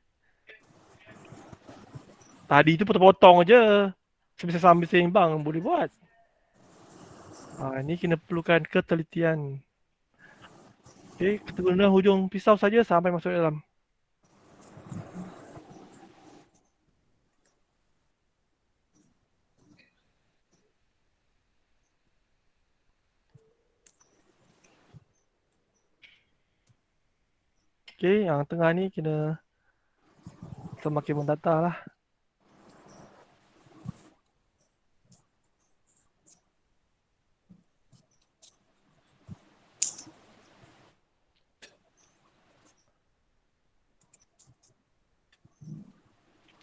Tadi tu potong-potong je. Sebisa sambil seimbang boleh buat. Ini kena perlukan ketelitian. Okey, kita guna hujung pisau saja sampai masuk dalam. Okey, yang tengah ni kena semakin mendata lah.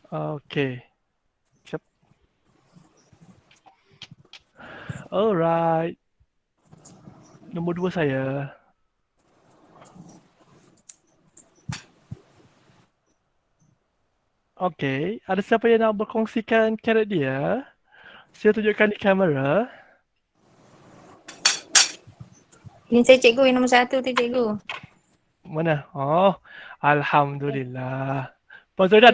Okey. Siap. Alright. Nombor 2 saya. Okey, ada siapa yang nak berkongsikan karet dia? Saya tunjukkan di kamera. Ini saya cikgu yang nombor 1 tu cikgu. Mana? Oh, Alhamdulillah. Puan Zaidah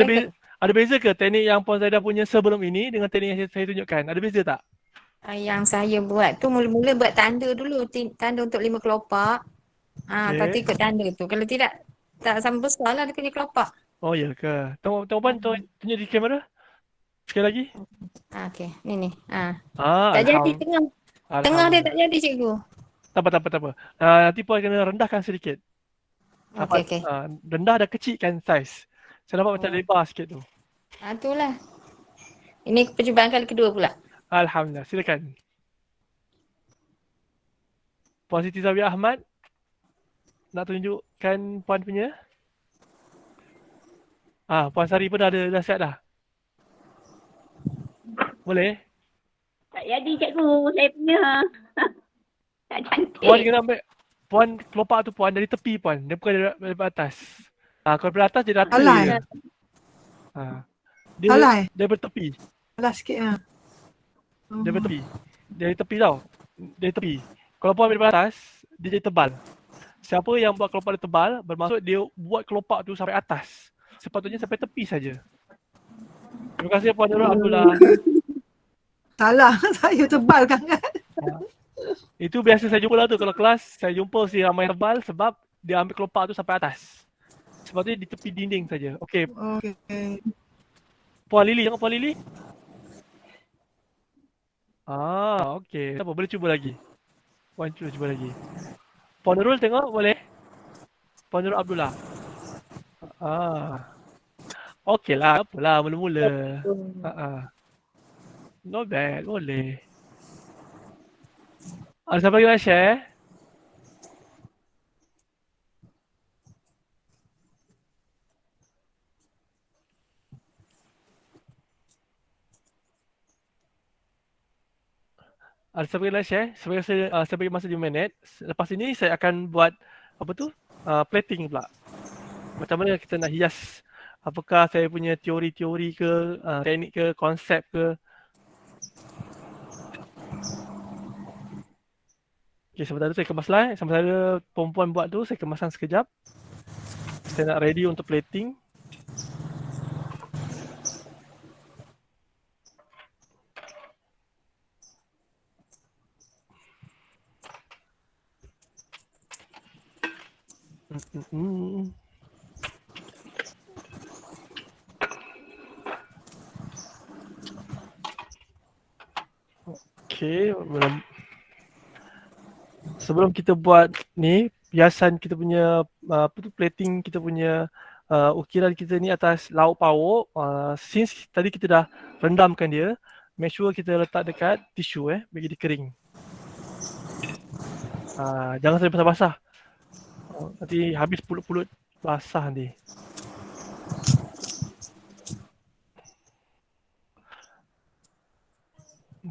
ada beza ke teknik yang Puan Zaidah punya sebelum ini dengan teknik yang saya tunjukkan? Ada beza tak? Yang saya buat tu mula-mula buat tanda dulu. Tanda untuk 5 kelopak. Lepas tu Okey. ikut tanda tu. Kalau tidak, tak sama besar lah dia punya kelopak. Oh ya ke? Tengok Puan tunjuk di kamera. Sekali lagi. Okey, ni. Tak jadi Alhamdulillah. tengah. Tengah dia tak jadi cikgu. Tak apa. Nanti Puan kena rendahkan sedikit. Okey. Rendah dan kecilkan saiz. Saya nampak macam lebar sikit tu. Itulah. Ini percubaan kali kedua pula. Alhamdulillah. Silakan. Puan Siti Zawiya Ahmad nak tunjukkan Puan punya. Puan Sari pun dah siap dah. Boleh? Tak jadi cikgu, saya punya. Tak cantik. Puan kena ambil. Puan kelopak tu Puan dari tepi Puan. Dia bukan dari atas. Kalau dari atas dia rata Alai. je. Dia Alai. dari tepi. Alah sikit lah. Dari tepi. Dari tepi tau. Dari tepi. Kalau Puan ambil dari atas, dia jadi tebal. Siapa yang buat kelopak dia tebal, bermaksud dia buat kelopak tu sampai atas. Sepatutnya sampai tepi saja. Terima kasih Puan Nurul Abdullah. Salah, saya tebalkan kan. Itu biasa saya jumpa lah tu. Kalau kelas, saya jumpa si ramai tebal sebab dia ambil kelopak tu sampai atas. Sepatutnya di tepi dinding saja. Okey. Okey. Puan Lily, tengok Puan Lily. Okey. Tak apa, boleh cuba lagi. Puan cuba lagi. Puan Nurul tengok, boleh? Puan Nurul Abdullah. Okey lah, apalah mula-mula. Not bad, boleh. Ada siapa lagi nak share? sebagai nak share, sebagai masa 5 minit. Lepas ini saya akan buat apa tu? Plating pula. Macam mana kita nak hias? Apakah saya punya teori-teori ke, teknik ke, konsep ke? Okay, sebentar tu saya kemas lah. Sementara perempuan buat tu, saya kemaskan sekejap. Saya nak ready untuk plating. Okay, sebelum kita buat ni, hiasan kita punya apa tu, plating kita punya ukiran kita ni atas lauk pauk, since tadi kita dah rendamkan dia, make sure kita letak dekat tisu bagi dia kering. Jangan sampai basah-basah. Nanti habis pulut-pulut basah nanti.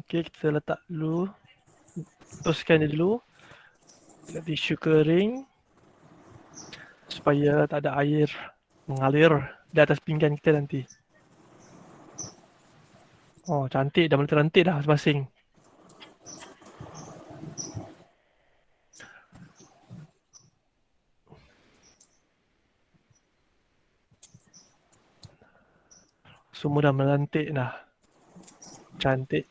Okay, kita letak dulu. Teruskan dia dulu. Letak tisu kering. Supaya tak ada air mengalir di atas pinggan kita nanti. Oh, cantik dah, melentik dah masing-masing. Semua dah melantik dah. Cantik.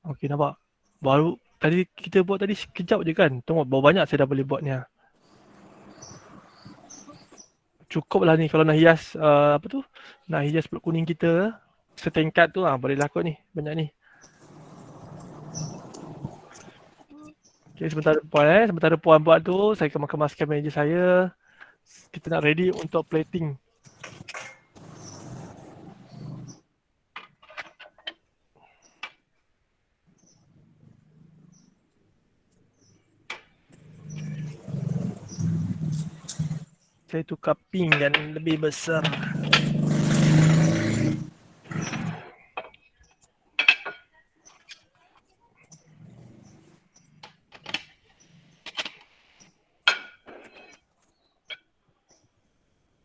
Okey, nampak? Baru tadi kita buat tadi sekejap je kan. Tengok berapa banyak saya dah boleh buat ni. Cukup lah ni kalau nak hias apa tu? Nak hias pulut kuning kita setingkat tu boleh lah kot ni. Banyak ni. Okey, sementara puan buat tu, saya kemaskan meja saya. Kita nak ready untuk plating. Saya tukar pinggan lebih besar.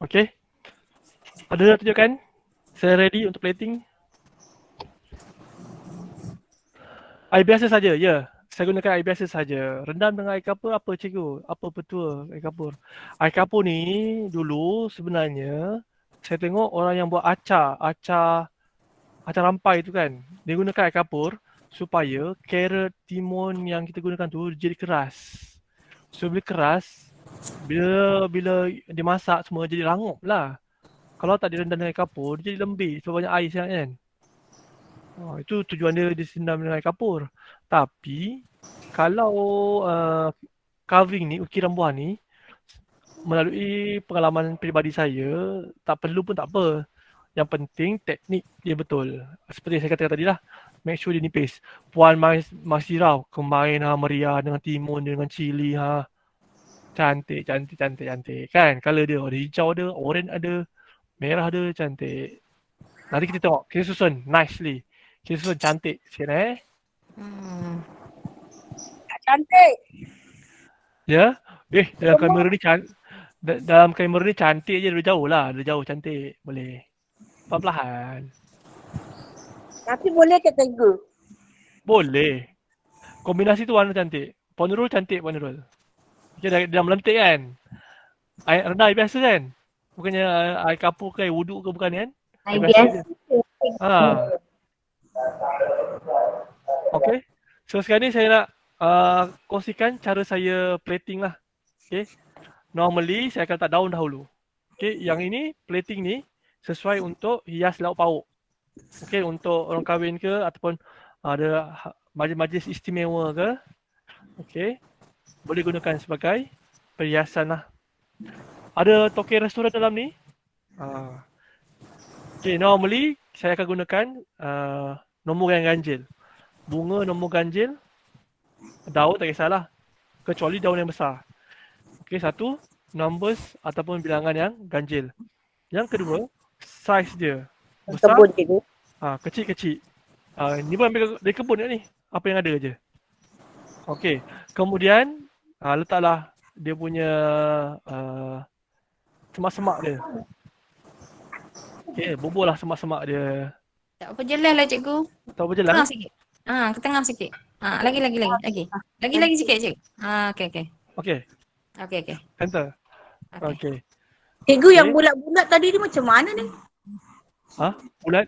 Okey. Ada dah tunjukkan? Saya ready untuk plating. Air biasa saja, ya. Saya gunakan air biasa saja. Rendam dengan air kapur apa cikgu? Apa betul air kapur? Air kapur ni dulu sebenarnya saya tengok orang yang buat acar rampai tu kan. Dia gunakan air kapur supaya carrot, timun yang kita gunakan tu jadi keras. So bila keras, bila dimasak semua jadi rangup lah. Kalau tak direndam dengan air kapur, dia jadi lembik sebab banyak air sangat kan. Itu tujuan dia disendam dengan air kapur. Tapi kalau carving ni, ukiran buah ni, melalui pengalaman peribadi saya, tak perlu pun tak apa. Yang penting teknik dia betul. Seperti yang saya katakan tadi lah, make sure dia nipis. Puan masih raw, combine meriah dengan timun dengan cili Cantik kan. Color dia ada hijau ada, orange ada, merah ada, cantik. Nanti kita tengok, kita susun nicely. Kita susun cantik sikit Cantik. Ya. Dalam kamera ni cantik je dari jauh lah. Dari jauh cantik. Boleh. Perlahan. Tapi boleh ke tega? Boleh. Kombinasi tu warna cantik. Puan Nurul cantik Puan Nurul. Dia dah melentik kan. Rendah air biasa kan. Bukannya air kapur ke air wuduk ke bukan kan. Air biasa. Okay. So sekarang ni saya nak kongsikan cara saya plating lah. Okay. Normally saya akan letak daun dahulu. Okay. Yang ini plating ni sesuai untuk hias lauk pauk. Okay. Untuk orang kahwin ke ataupun ada majlis istimewa ke. Okay. Boleh gunakan sebagai perhiasan lah. Ada token restoran dalam ni. Okay. Normally saya akan gunakan nombor yang ganjil. Bunga nombor ganjil Daun tak kisahlah. Kecuali daun yang besar. Okey, satu, numbers ataupun bilangan yang ganjil. Yang kedua, size dia. Besar, Kebun cikgu. kecil-kecil. Ni pun ambil dari kebun kat ni. Apa yang ada je. Okey, kemudian letaklah dia punya semak-semak dia. Okey, buburlah semak-semak dia. Tak apa jelas lah cikgu. Tahu apa jelas? Tengah sikit. Ke tengah sikit. Lagi. Lagi sikit cikgu. Okey. Okey, Okey. center. Okey. Okey. Cikgu yang Okey. bulat-bulat tadi ni macam mana ni? Bulat.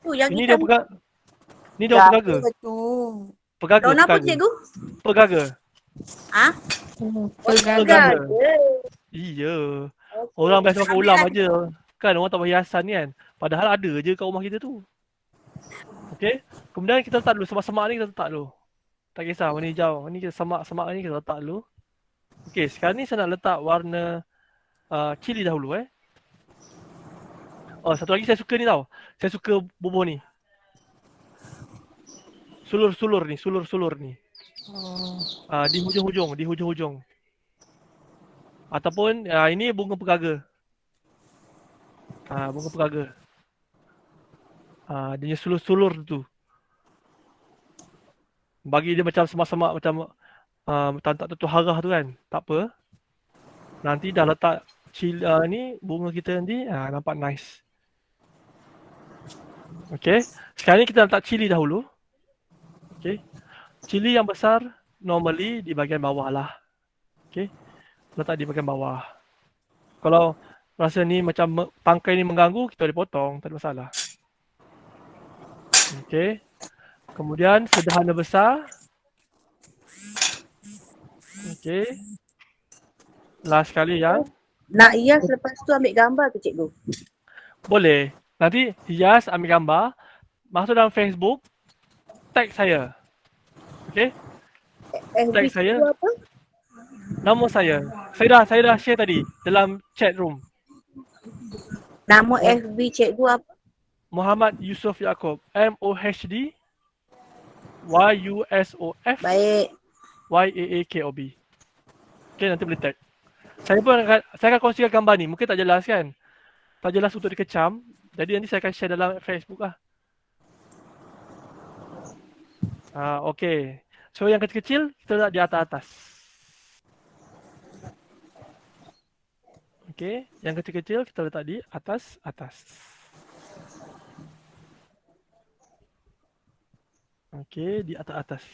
Tu yang Ini kita dia pegang. Ni daun pegaga. tu. Pegaga. Daun apa pegaga. cikgu? Pegaga. Pegaga. Iya. Orang biasa pakai ulam aja. Kan orang tak pakai hiasan kan. Padahal ada je kat rumah kita tu. Okey. Kemudian kita letak dulu semak-semak ni kita letak dulu. Tak kisah warna hijau. Ni kita semak-semak ni kita letak dulu. Okey, sekarang ni saya nak letak warna cili dahulu satu lagi saya suka ni tau. Saya suka bubur ni. Sulur-sulur ni. Di hujung-hujung. Ataupun ini bunga pegaga. Bunga pegaga. Dia punya sulur-sulur tu. Bagi dia macam semak-semak macam tak tentu harah tu kan. Tak apa. Nanti dah letak ni bunga kita nanti nampak nice. Okey. Sekarang ni kita letak cili dahulu. Okey. Cili yang besar normally di bahagian bawah lah. Okey. Letak di bahagian bawah. Kalau rasa ni macam tangkai ni mengganggu, kita boleh potong, tak ada masalah. Okey. Kemudian sederhana besar. Okey. Last sekali yang Nak hias lepas tu ambil gambar ke cikgu? boleh. Nanti hias, ambil gambar, masuk dalam Facebook, tag saya. Okey? Tag saya. tu apa? Nama saya. Saya dah share tadi dalam chat room. Nama FB cikgu apa? Muhammad Yusof Yaakob. MOHD YUSOF Baik. YAAKOB. Okey, nanti boleh tag. Saya akan kongsikan gambar ni. Mungkin tak jelas kan? Tak jelas untuk dikecam. Jadi nanti saya akan share dalam Facebook lah. Okey. So yang kecil-kecil kita letak di atas-atas. Okey, yang kecil-kecil kita letak di atas-atas. Okey, di atas-atas.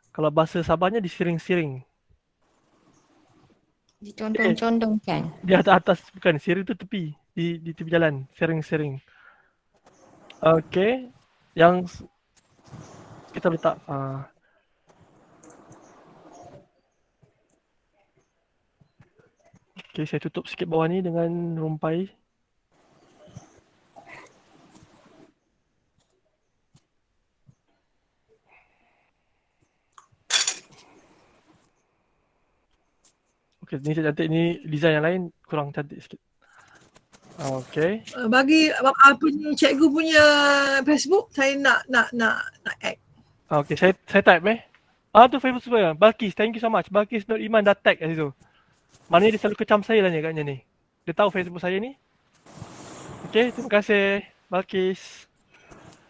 Kalau bahasa Sabahnya disiring-siring. Dicondong-condongkan. Di atas bukan, siring tu tepi. Di tepi jalan, siring-siring. Okey, yang kita letak okey, saya tutup sikit bawah ni dengan rumpai. Okey, ni cantik, ni design yang lain kurang cantik sikit. Okey. Bagi apa ni cikgu punya Facebook, saya nak add. Okey, saya type tu Facebook supaya Balkis, thank you so much. Balkis Nur Iman dah tag kat situ. Maknanya dia selalu kecam saya lah ni katnya ni. Dia tahu Facebook saya ni. Okey, terima kasih Balkis.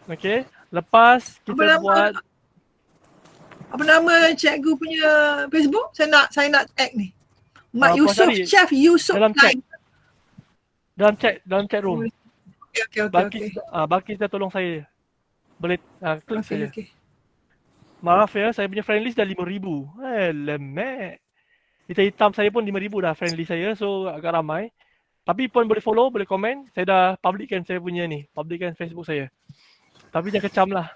Okey, lepas kita buat Apa nama cikgu punya Facebook? Saya nak add ni. Mak Puan Yusof, Sari, Chef Yusof dalam chat. Live. Dalam chat room. Okey. Balkis dah tolong saya. Boleh klik saja. Okey. Maaf ya, saya punya friend list dah 5,000. Lemek. Hitam saya pun 5,000 dah friend list saya, so agak ramai. Tapi pun boleh follow, boleh komen. Saya dah publickan saya punya ni, publickan Facebook saya. Tapi jangan kecam lah.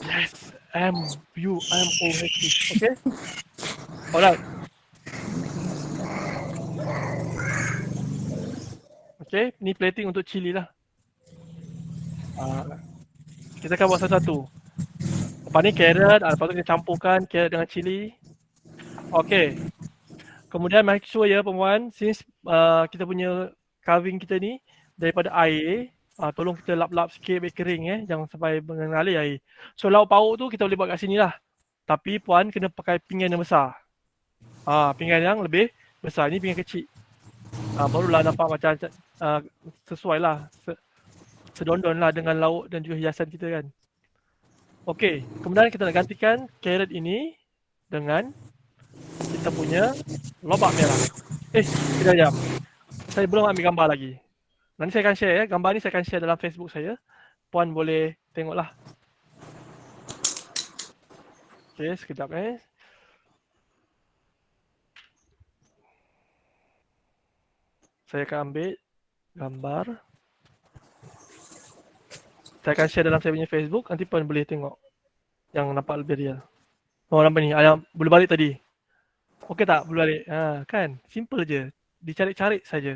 Yes, MUMOHD. Okay? Alright. Okay, ni plating untuk cili lah. Kita akan buat satu-satu. Lepas ni carrot, lepas tu kita campurkan carrot dengan cili. Okay. Kemudian make sure ya perempuan, since kita punya carving kita ni daripada air, Tolong kita lap-lap sikit bagi kering jangan sampai mengalir air. So lauk pauk tu kita boleh buat kat sini lah. Tapi puan kena pakai pinggan yang besar. Pinggan yang lebih besar. Ni pinggan kecil. Barulah nampak macam sesuai lah. Sedondon lah dengan lauk dan juga hiasan kita kan. Okey, kemudian kita nak gantikan carrot ini dengan kita punya lobak merah. Sekejap. Saya belum ambil gambar lagi. Nanti saya akan share gambar ni saya akan share dalam Facebook saya. Puan boleh tengoklah. Okey, sekejap Saya akan ambil gambar. Saya akan share dalam saya punya Facebook. Nanti puan boleh tengok yang nampak lebih real. Nampak ni? Yang boleh balik tadi. Okey tak? Boleh balik. Kan? Simple je. Dicarik-carik saja.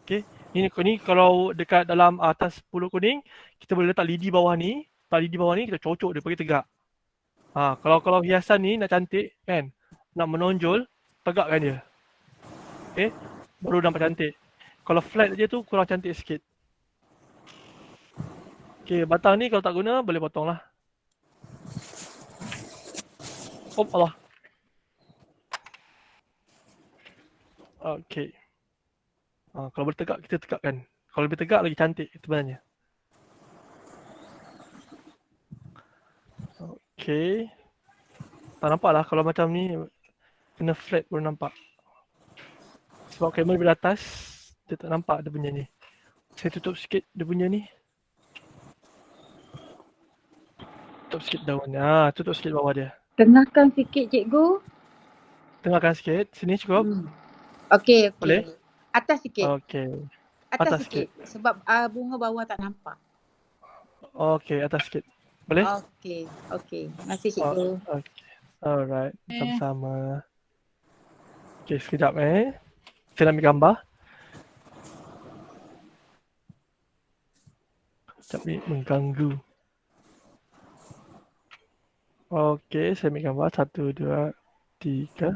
Okey. Ini kalau dekat dalam atas pulut kuning, kita boleh letak lidi bawah ni. Letak lidi bawah ni, kita cocok dia bagi tegak. Kalau hiasan ni nak cantik kan, nak menonjol, tegakkan dia. Okey. Baru nampak cantik. Kalau flat je tu kurang cantik sikit. Okey, batang ni kalau tak guna boleh potong lah. Allah. Okey. Kalau boleh tegak, kita tegakkan. Kalau lebih tegak lagi cantik sebenarnya. Okey. Tak nampak lah kalau macam ni kena flat baru nampak. Sebab kamera dari atas, dia tak nampak dia punya ni. Saya tutup sikit dia punya ni. Tutup sikit daun. Tutup sikit bawah dia. Tengahkan sikit cikgu. Tengahkan sikit. Sini cukup. Okey. Boleh? Atas sikit. Okey. Atas sikit. Sebab bunga bawah tak nampak. Okey, atas sikit. Boleh? Okey. Terima kasih cikgu. Okay. Alright. Sama-sama. Okey, sekejap Saya nak ambil gambar. Sekejap ni mengganggu. Okey, saya ambil gambar. 1, 2, 3.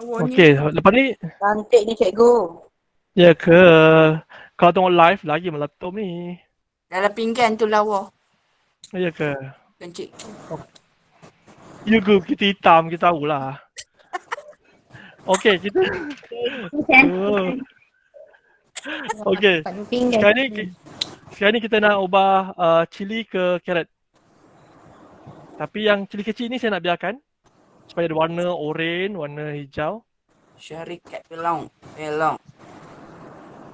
Okey, lepas ni Cantik ni cikgu. ya ke? Kalau tengok live lagi meletup ni. Dalam pinggan tu lawa. Ya ke? Kencik. Ya ke? Kita hitam, kita tahulah. Okey, kita Okey. Sekarang ni kita nak ubah cili ke carrot. Tapi yang cili kecil ni saya nak biarkan supaya ada warna oranye, warna hijau. Syarikat pelong.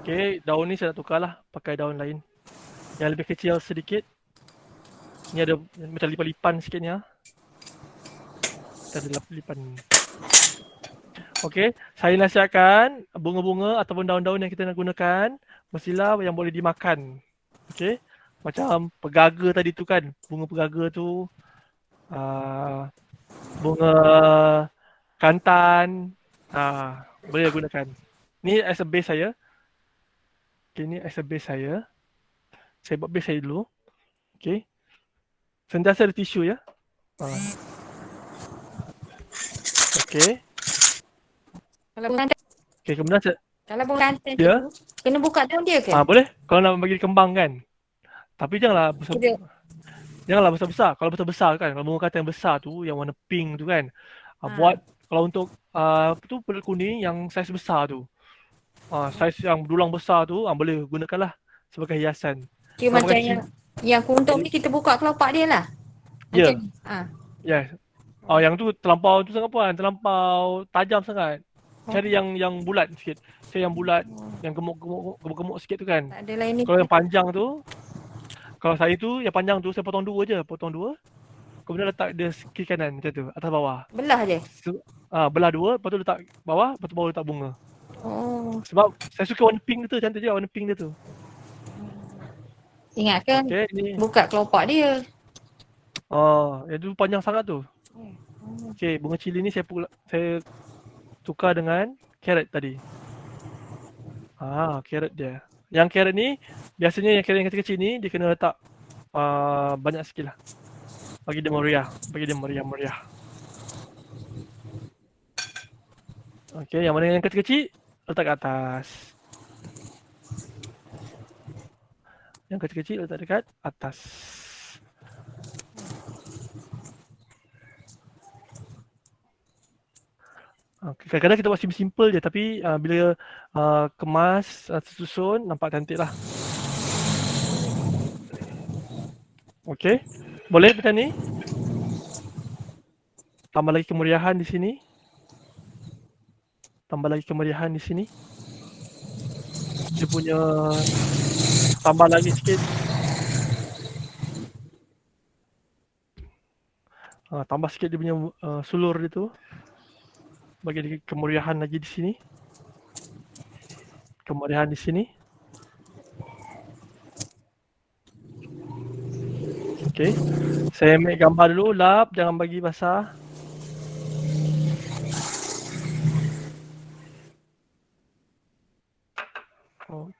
Okey, daun ni saya nak tukarlah pakai daun lain. Yang lebih kecil sedikit. Ni ada macam lipan-lipan sikit ni Kita ada lipan. Okey, saya nasihatkan bunga-bunga ataupun daun-daun yang kita nak gunakan mestilah yang boleh dimakan. Okey, macam pegaga tadi tu kan, bunga pegaga tu, bunga kantan, boleh gunakan. Ni as a base saya. Okey, ni as a base saya. Saya buat base saya dulu. Okey. Sentiasa ada tisu ya. Okey. Kalau bunga kantan, Kemudian kalau bunga kantan Ya. kena buka daun dia ke? boleh kalau nak bagi kembang kan. Tapi janganlah besar. Kita- Janganlah besar-besar. Kalau besar-besar kan, kalau bunga kantan yang besar tu yang warna pink tu kan. Buat kalau untuk tu pelut kuning yang saiz besar tu. Saiz yang berulang besar tu boleh gunakanlah sebagai hiasan. Dia Sama macam macam yang kuntum ni kita buka kelopak dia lah. Ya. Macam ni. Yes. Yang tu terlampau tu sangat puan, terlampau tajam sangat. Cari yang bulat sikit. Cari yang bulat, yang gemuk sikit tu kan. Tak ada lain ni. Kalau yang panjang tu, kalau saya tu yang panjang tu saya potong dua je, potong dua. Kemudian letak dia kiri kanan macam tu, atas bawah. Belah je. Belah dua, lepas tu letak bawah, lepas tu baru letak bunga. Oh. Sebab saya suka warna pink tu, cantik je warna pink dia tu. Ingatkan Okey, ni. buka kelopak dia. Yang tu panjang sangat tu. Okey, bunga cili ni saya tukar dengan carrot tadi. Carrot dia. Yang carrot ni biasanya yang carrot yang kecil-kecil ni dia kena letak banyak sikit lah. Bagi dia meriah, Okey, yang mana yang kecil-kecil letak kat atas. Yang kecil-kecil letak dekat atas. Okay. Kadang-kadang kita buat simple je tapi bila kemas, tersusun nampak cantik lah. Okay. Boleh macam ni. Tambah lagi kemeriahan di sini. Tambah lagi kemeriahan di sini. Dia punya tambah lagi sikit. Tambah sikit dia punya sulur dia tu. Bagi dia kemeriahan lagi di sini. Kemeriahan di sini. Okay. Saya ambil gambar dulu, lap, jangan bagi basah.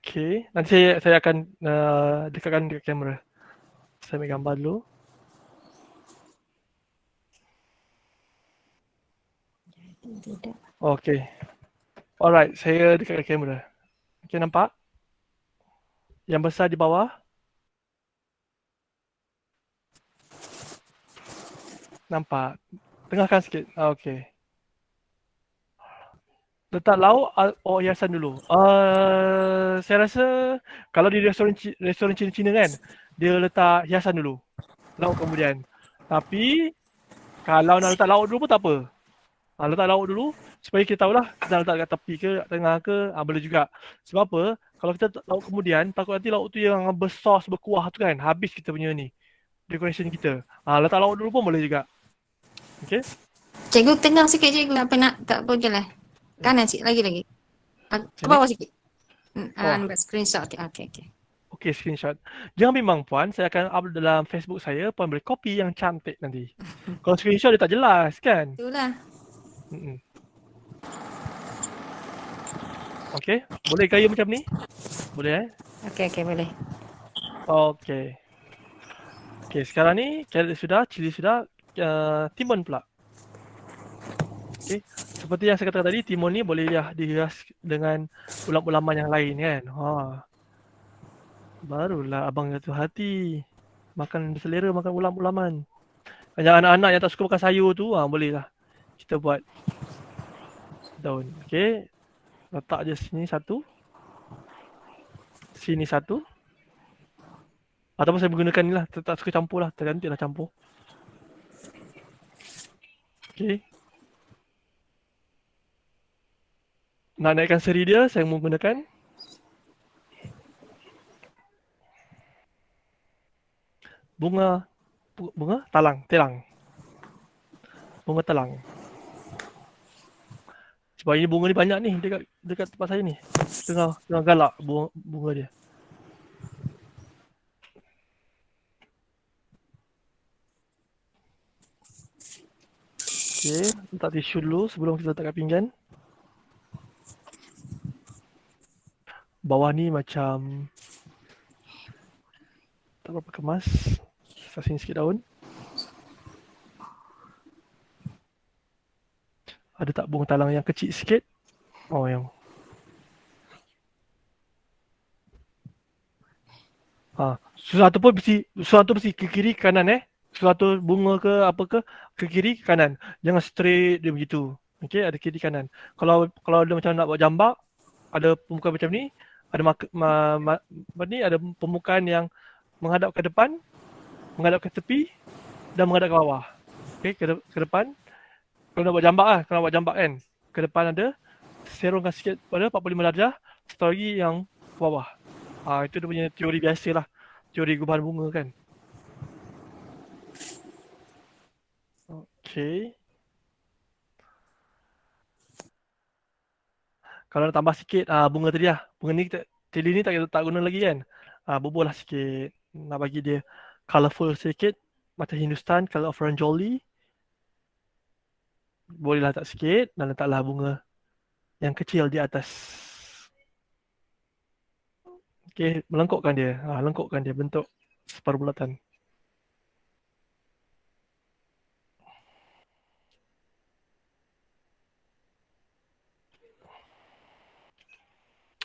Okay. Nanti saya akan dekatkan dekat kamera. Saya ambil gambar dulu. Okay. Alright, saya dekatkan kamera. Okay, nampak? Yang besar di bawah. Nampak? Tengahkan sikit. Okay. Letak lauk hiasan dulu. Saya rasa kalau di restoran Cina-Cina kan, dia letak hiasan dulu. Lauk kemudian. Tapi kalau nak letak lauk dulu pun tak apa. Letak lauk dulu supaya kita tahulah kita nak letak kat tepi ke, kat tengah ke, boleh juga. Sebab apa? Kalau kita letak lauk kemudian, takut nanti lauk tu yang bersos, berkuah tu kan, habis kita punya ni, decoration kita. Letak lauk dulu pun boleh juga. Okay? Cikgu tengah sikit cikgu, apa nak tak apa je lah. Kanan sikit, lagi. Ke bawah sikit. Nampak screenshot. Okay. Okay, screenshot. Jangan bimbang puan, saya akan upload dalam Facebook saya, puan boleh copy yang cantik nanti. Kalau screenshot dia tak jelas kan? Itulah. Okay, boleh gaya macam ni? Boleh Okay, boleh. Okay. Okay, sekarang ni carrot sudah, cili sudah, timun pula. Okay, seperti yang saya katakan tadi, timun ni boleh dihias dengan ulam-ulaman yang lain kan. Barulah abang jatuh hati. Makan selera, makan ulam-ulaman. Yang anak-anak yang tak suka makan sayur tu, boleh lah kita buat daun. Okay, letak je sini satu, sini satu. Ataupun saya menggunakan ni lah, tak suka campur lah, tergantik lah campur. Okay. Nak naikkan seri dia, saya menggunakan bunga telang. Bunga telang. Sebab ini bunga ni banyak ni dekat tempat saya ni. Tengah galak bunga dia. Okay, letak tisu dulu sebelum kita letakkan pinggan. Bawah ni macam tak berapa kemas. Kasih sikit daun. Ada tak bunga talang yang kecil sikit? Yang sesuatu pun mesti ke kiri kanan Sesuatu bunga ke apa ke kiri ke kanan. Jangan straight dia begitu. Okey, ada kiri kanan. Kalau ada macam nak buat jambak, ada pembukaan macam ni, ada ada pembukaan yang menghadap ke depan, menghadap ke tepi dan menghadap ke bawah. Okey, ke depan. Kalau nak buat jambak kan, ke depan ada, serongkan sikit pada 45 darjah, satu lagi yang ke bawah. Itu dia punya teori biasalah. Teori gubahan bunga kan. Okay. Kalau nak tambah sikit bunga tadi lah. Bunga ni tadi ni tak guna lagi kan. Bubuh lah sikit. Nak bagi dia colourful sikit. Macam Hindustan, colour of Ranjoli. Bolehlah letak sikit dan letaklah bunga yang kecil di atas. Okay, melengkukkan dia. Lengkukkan dia bentuk separuh bulatan.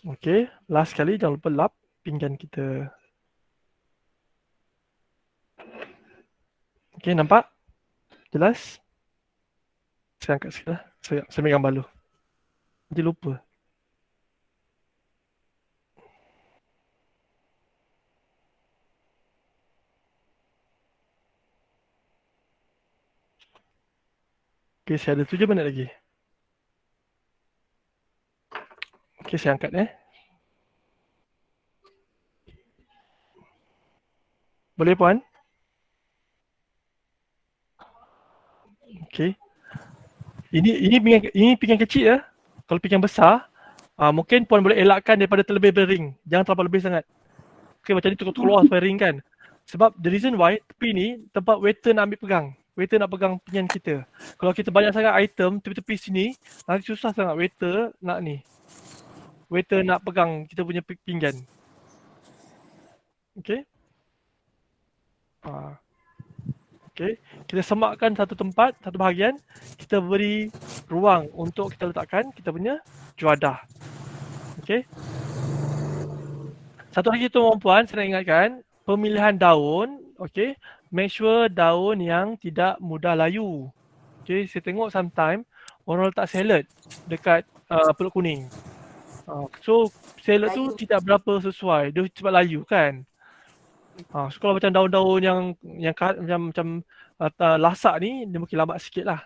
Okay, last kali jangan lupa lap pinggan kita. Okay, nampak? Jelas? Saya angkat sikit lah. Saya ambil gambar dulu. Nanti lupa. Okay, saya ada 7 minit lagi. Okay, saya angkat Boleh puan? Okay. Ini pinggan kecil ya. Kalau pinggan besar, mungkin puan boleh elakkan daripada terlebih bering. Jangan terlalu lebih sangat. Okay, macam ni keluar supaya ring kan. Sebab the reason why tepi ni tempat waiter nak ambil pegang. Waiter nak pegang pinggan kita. Kalau kita banyak sangat item tepi-tepi sini, nanti susah sangat waiter nak ni. Waiter nak pegang kita punya pinggan. Okay. Okay, kita semakkan satu tempat, satu bahagian. Kita beri ruang untuk kita letakkan kita punya juadah. Okay. Satu lagi tu puan, saya nak ingatkan, pemilihan daun, okay, make sure daun yang tidak mudah layu. Okay, saya tengok sometime orang letak salad dekat Pulut Kuning. So salad tu tidak berapa sesuai, dia cepat layu kan. So kalau macam daun-daun yang macam lasak ni, dia mungkin lambat sikit lah.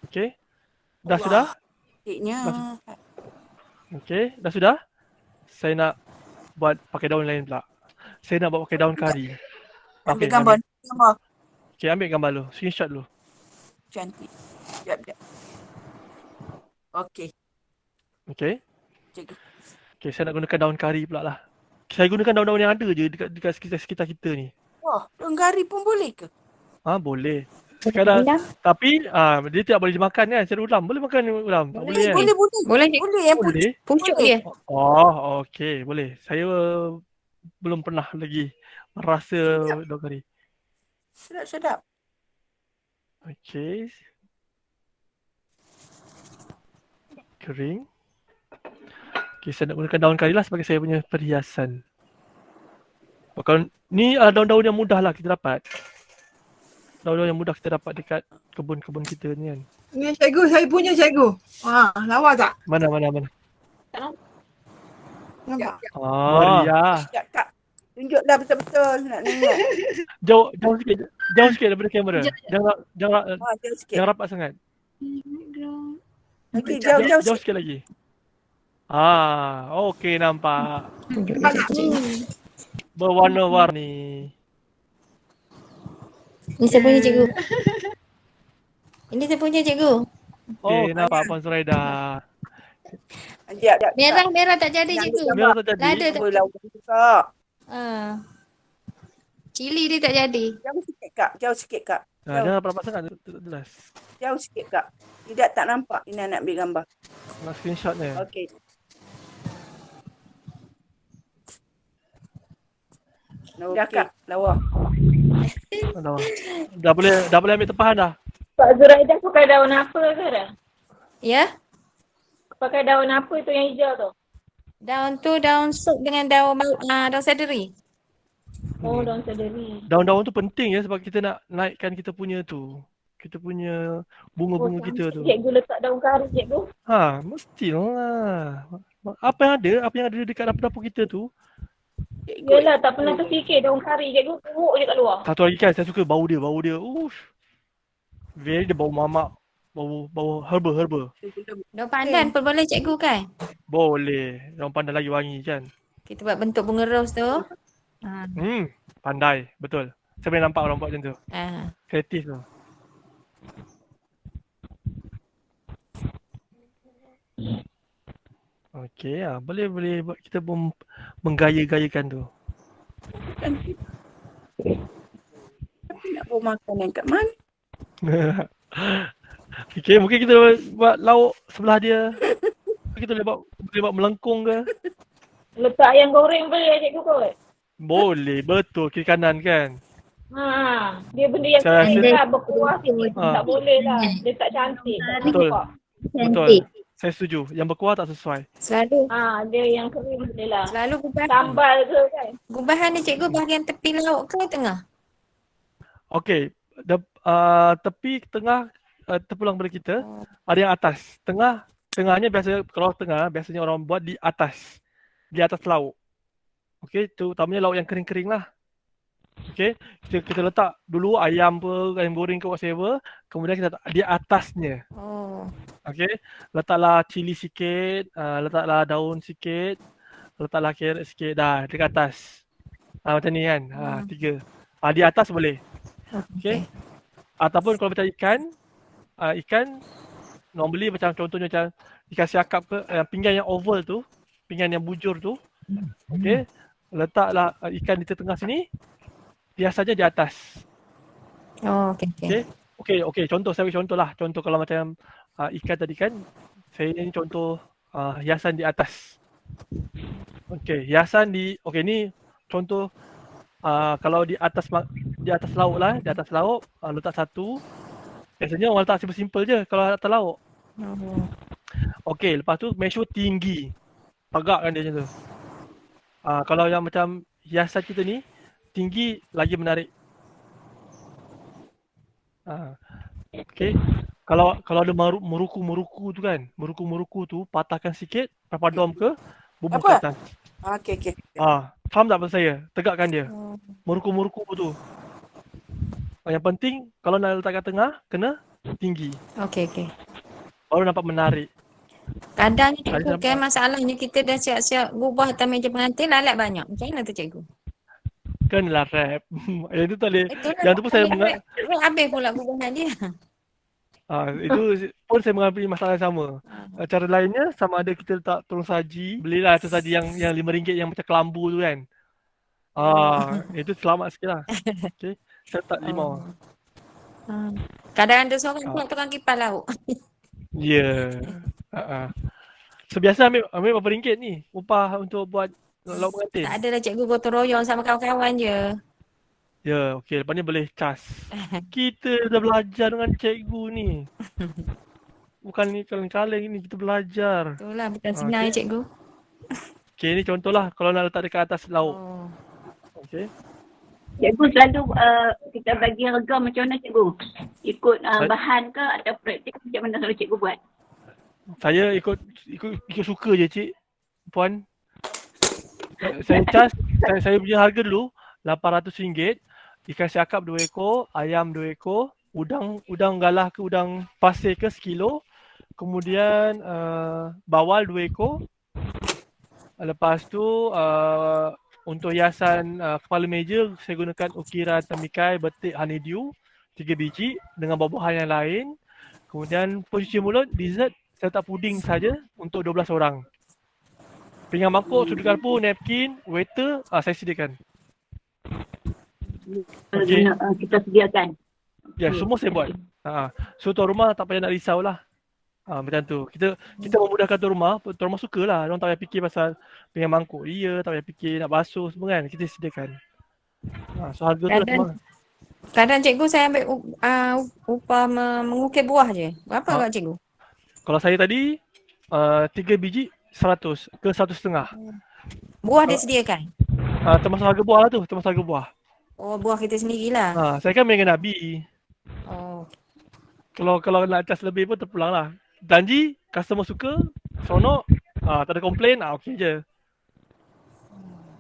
Okay. Dah sudah? Okay, dah sudah? Saya nak buat pakai daun lain pula. Saya nak buat pakai daun kari. Ambil gambar. Okay, ambil gambar dulu. Screenshot dulu. Cantik. Sekejap. Okay. Okay. Cikgu. Okay, saya nak gunakan daun kari pula lah. Saya gunakan daun-daun yang ada je dekat sekitar kita ni. Wah, daun kari pun boleh ke? Boleh. Sekarang tapi dia tidak boleh dimakan kan? Secara ulam. Boleh makan ulam? Tak boleh kan? Boleh. Boleh yang Boleh. Pucuk dia. Oh, okey, boleh. Saya belum pernah lagi merasa daun kari. Sedap. Okey. Kering. Okay, saya nak gunakan daun kari lah sebagai saya punya perhiasan. Kalau ni daun-daun yang mudah lah kita dapat. Daun-daun yang mudah kita dapat dekat kebun-kebun kita ni kan. Ni cikgu, saya punya cikgu. Lawa tak? Mana? Nampak? Maria. Sekejap Kak. Tunjuklah betul-betul nak tengok. Jauh sikit daripada kamera. Jangan rapat sangat. Lagi jauh sikit lagi. Okey nampak. Berwarna-warni. Ini saya punya cikgu. Ini saya punya cikgu. Okey, nampak Puan Zuraida. Merah tak jadi cikgu. Merah tak jadi. Lada tak. Kak. Cili dia tak jadi. Jauh sikit Kak. Jangan rapat sangat, tak jelas. Jauh sikit Kak. Tidak tak nampak. Ini nak ambil gambar. Nak screenshot ni. Okey. Dah Kak, lawa. Dah boleh ambil tepahan dah. Pak Zuraida pakai daun apa ke dah? Ya? Pakai daun apa tu yang hijau tu? Daun tu daun sup dengan daun seledri. Daun seledri. Daun-daun tu penting ya sebab kita nak naikkan kita punya tu. Kita punya bunga-bunga kita tu. Cikgu letak daun kari cikgu. Mestilah. Apa yang ada dekat dapur-dapur kita tu. Yelah, tak pernah terfikir daun kari cikgu. Teruk je kat luar. Satu lagi kan, saya suka bau dia. Very dia bau mamak. Bau herba. Daun pandan pun boleh cikgu kan? Boleh. Daun pandan lagi wangi kan. Kita buat bentuk bunga ros tu. Pandai. Betul. Saya boleh nampak orang buat macam tu. Kreatif tu. Okey, boleh buat kita pun menggaya-gayakan tu. Tapi nak bawa makanan kat mana? Okey, mungkin kita buat lauk sebelah dia. Kita boleh buat melengkung ke? Letak ayam goreng boleh cikgu kot? Boleh, betul. Kiri kanan kan? Dia benda yang saya berkuah sikit. Tak boleh lah. Dia tak cantik. Betul. Saya setuju. Yang berkuah tak sesuai. Selalu Dia yang kering boleh lah. selalu gubahan. Sambal ke kan? Gubahan ni cikgu bahagian tepi laut ke tengah? Okey. Tepi tengah terpulang pada kita. Ada yang atas. Tengahnya kalau tengah biasanya orang buat di atas. Di atas laut. Okey, terutamanya laut yang kering-kering lah. Okey, kita letak dulu ayam goreng ke whatever, kemudian kita letak di atasnya. Oh. Okey, letaklah cili sikit, letaklah daun sikit, letaklah carrot sikit, dah dekat atas. Macam ni kan. 3. Di atas boleh. Okey. Ataupun kalau macam ikan normally macam contohnya macam ikan siakap ke pinggan yang oval tu, pinggan yang bujur tu. Okey, letaklah ikan di tengah sini. Biasanya di atas. Oh, okey. Okey, contoh saya bagi contoh lah. Contoh kalau macam ikan tadi kan, saya ni contoh hiasan di atas. Okey, hiasan ni contoh kalau di atas laut lah, di atas laut letak satu. Biasanya orang letak simple je kalau atas laut. Okey, lepas tu make sure tinggi. Tegakkan dia macam tu. Kalau yang macam hiasan kita ni tinggi lagi menarik. Okey. Kalau ada meruku tu kan, meruku tu patahkan sikit, papadom ke, bubur ke atas. Okey. Faham tak maksud saya? Tegakkan dia. Meruku tu. Yang penting kalau nak letak kat tengah, kena tinggi. Okey. Baru nampak menarik. Kadang cikgu kan masalahnya kita dah siap-siap gubah atas meja pengantin lalat banyak. Macam mana tu cikgu? Kenalah rap. Itu tak boleh. Yang tu pun saya habis pula gubahan dia. Itu pun saya mengalami masalah yang sama. Cara lainnya sama ada kita letak tolong saji, belilah tolong saji yang RM5 yang macam kelambu tu kan. Itu selamat sikit lah. Okay. Saya letak limau. Kadang ada seorang pula tukang kipas laut. Ya. So biasa ambil berapa ringgit ni upah untuk buat lauk pengantin? Tak adalah cikgu gotong royong sama kawan-kawan je. Ya, okey. Lepas ni boleh cas. Kita dah belajar dengan cikgu ni. Bukan ni kaleng-kaleng ni, kita belajar. Itulah, bukan senang cikgu. Okey, ni contohlah kalau nak letak dekat atas lauk. Okey. Cikgu selalu kita bagi rega macam mana cikgu? Ikut bahan ke atau praktik macam mana selalu cikgu buat? Saya ikut suka je cik, puan. Saya cas, saya punya harga dulu RM800. Ikan siakap 2 ekor, ayam 2 ekor, udang galah ke udang pasir ke sekilo. Kemudian bawal 2 ekor. Lepas tu untuk hiasan kepala meja saya gunakan ukiran temikai, betik, honeydew 3 biji dengan buah-buahan yang lain. Kemudian pencuci mulut, dessert saya letak puding saja untuk 12 orang. Pinggan mangkuk, sudut garpu, napkin, waiter saya sediakan. Okay. Kita sediakan. Ya, semua saya buat. So tuan rumah tak payah nak risaulah. Macam tu. Kita memudahkan tuan rumah sukalah. Orang tak payah fikir pasal pinggan mangkuk dia, tak payah fikir nak basuh semua kan. Kita sediakan. So harga tu lah semua. Kadang cikgu saya ambil upah mengukir buah je. Berapa kat cikgu? Kalau saya tadi 3 biji 100 ke 150. Buah dia sediakan? Termasuk harga buah lah tu, termasuk harga buah. Oh, buah kita sendirilah. Saya kan mengenai Nabi. Oh. Kalau nak cas lebih pun terpulang lah. Janji, customer suka, seronok, tak ada komplain, okey je.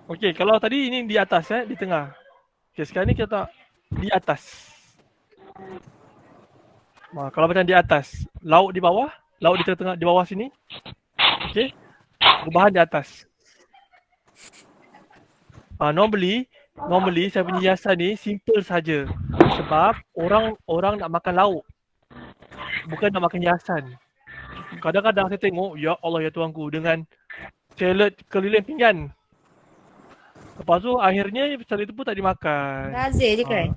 Okey, kalau tadi ini di atas di tengah. Okey, sekarang ni kita tak di atas. Kalau macam di atas, lauk di bawah, lauk di tengah di bawah sini. Okey. Gubahan di atas. Normally saya punya hiasan ni simple saja. Sebab orang nak makan lauk. Bukan nak makan hiasan. Kadang-kadang saya tengok, ya Allah ya Tuanku, dengan salad keliling pinggan. Lepas tu akhirnya salad itu pun tak dimakan. Razir je kan?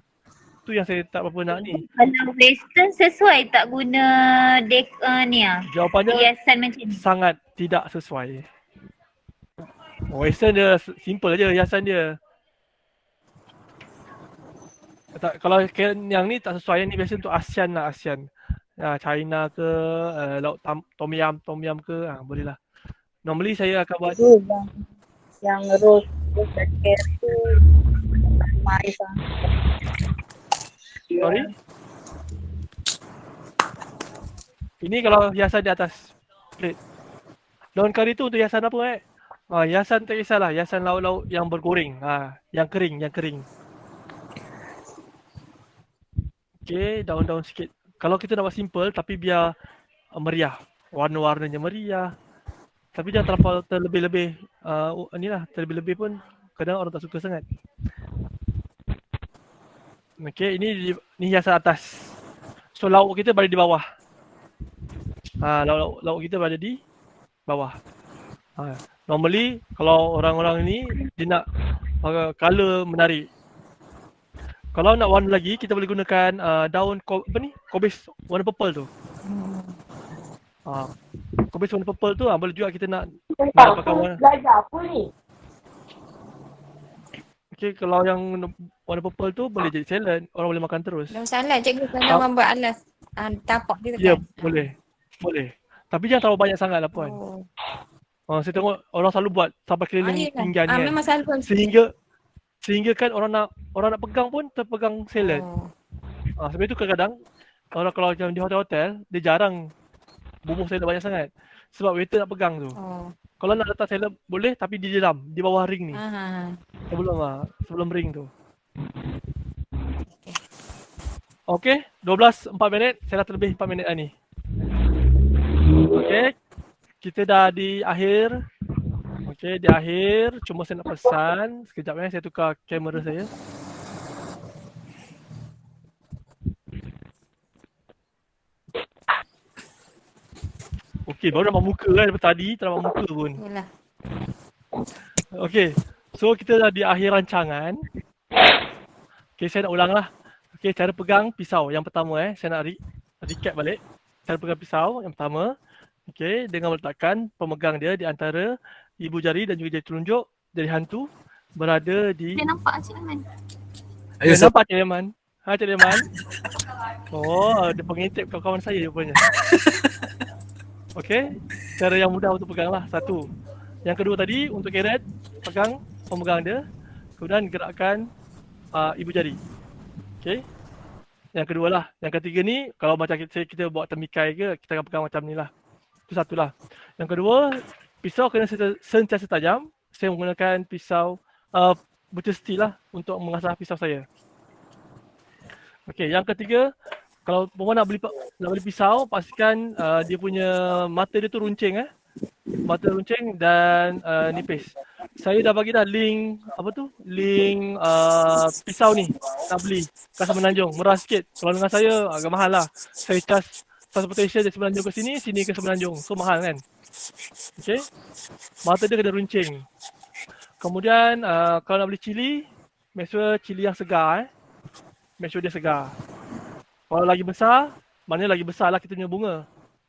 Tu yang saya tak berapa nak ni. Kalau western sesuai tak guna Jawapannya hiasan macam ni? sangat tidak sesuai. Western dia simple je hiasan dia. Kalau yang ni tak sesuai, yang ni biasa untuk ASEAN lah, ASEAN. China ke, lauk tom yum ke, boleh lah. Normally saya akan buat Cikgu, yang rose dan carrot tu ramai sangat. sorry. Ini kalau hiasan di atas plate. Daun kari tu untuk hiasan apa hiasan tak kisahlah, hiasan lauk-lauk yang bergoreng. Yang kering. Okey, daun-daun sikit. Kalau kita nak buat simple tapi biar meriah. Warna-warnanya meriah. Tapi jangan terlebih-lebih terlebih-lebih pun kadang orang tak suka sangat. Okey, ini hiasan atas. So lauk kita berada di bawah. Lauk kita berada di bawah. Normally kalau orang-orang ni dia nak color menarik. Kalau nak warna lagi, kita boleh gunakan daun kobis warna purple tu. Kobis warna purple tu boleh juga kita nak pakai warna. Belajar apa ni? Okey, kalau yang warna purple tu boleh jadi salad, orang boleh makan terus. Dalam salad cikgu kalau orang buat alas tapak gitu Ya, kan. boleh. Tapi jangan terlalu banyak sangat lah puan. Saya tengok orang selalu buat sampai keliling pinggan kan. Memang selalu Sehingga kan orang nak pegang pun terpegang salad. Sebab itu kadang-kadang orang kalau macam di hotel-hotel dia jarang bumbu salad banyak sangat. Sebab waiter nak pegang tu. Kalau nak letak salad boleh tapi di dalam, di bawah ring ni. Sebelum ring tu. Okey, 4 minit. Saya dah terlebih 4 minit dah ni. Okey. Kita dah di akhir. Okey, di akhir. Cuma saya nak pesan. Sekejap saya tukar kamera saya. Okey, baru nampak muka kan daripada tadi. Tak nampak muka pun. Yalah. Okey, so kita dah di akhir rancangan. Okey, saya nak ulang lah. Okey, cara pegang pisau. Yang pertama saya nak recap balik. Cara pegang pisau yang pertama. Okey, dengan meletakkan pemegang dia di antara ibu jari dan juga jari telunjuk, jari hantu berada di... Dia nampak Cik Leman. Dia nampak Cik Leman? Cik Leman? Dia pengintip kawan-kawan saya rupanya. Okey, cara yang mudah untuk pegang lah. Satu. Yang kedua tadi, untuk carrot, pegang pemegang dia. Kemudian gerakkan ibu jari. Okey. Yang kedua lah. Yang ketiga ni, kalau macam kita buat temikai ke, kita akan pegang macam ni lah. Itu satulah. Yang kedua, pisau kena sentiasa tajam. Saya menggunakan pisau butcher steel lah untuk mengasah pisau saya. Okey, yang ketiga, kalau perempuan nak beli pisau, pastikan dia punya mata dia tu runcing mata runcing dan nipis. Saya dah bagi dah link link pisau ni nak beli kat Semenanjung. Murah sikit. Kalau dengan saya agak mahal lah. Saya charge transportation dari Semenanjung ke sini ke Semenanjung. So mahal kan. Okay. Mata dia kena runcing. Kemudian kalau nak beli cili, make sure cili yang segar make sure dia segar. Kalau lagi besar, maknanya lagi besar lah kita punya bunga.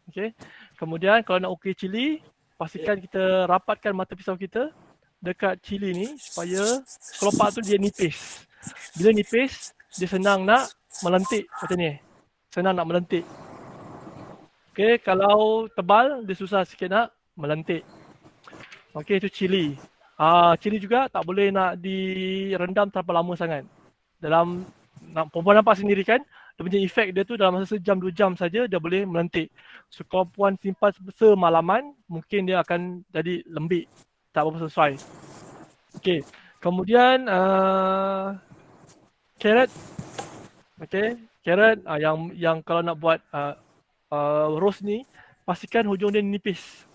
Okay. Kemudian kalau nak ukir cili, pastikan kita rapatkan mata pisau kita dekat cili ni supaya kelopak tu dia nipis. Bila nipis, dia senang nak melentik macam ni. Senang nak melentik. Okay, kalau tebal, dia susah sikit nak melentik. Okay, itu cili. Cili juga tak boleh nak direndam terlalu lama sangat. Perempuan nampak sendiri kan, dia punya efek dia tu dalam masa sejam 2 jam saja dia boleh melentik. So kalau puan simpan semalaman, mungkin dia akan jadi lembik. Tak berapa sesuai. Okay. Kemudian carrot. Okay. Carrot yang kalau nak buat roast ni, pastikan hujung dia nipis.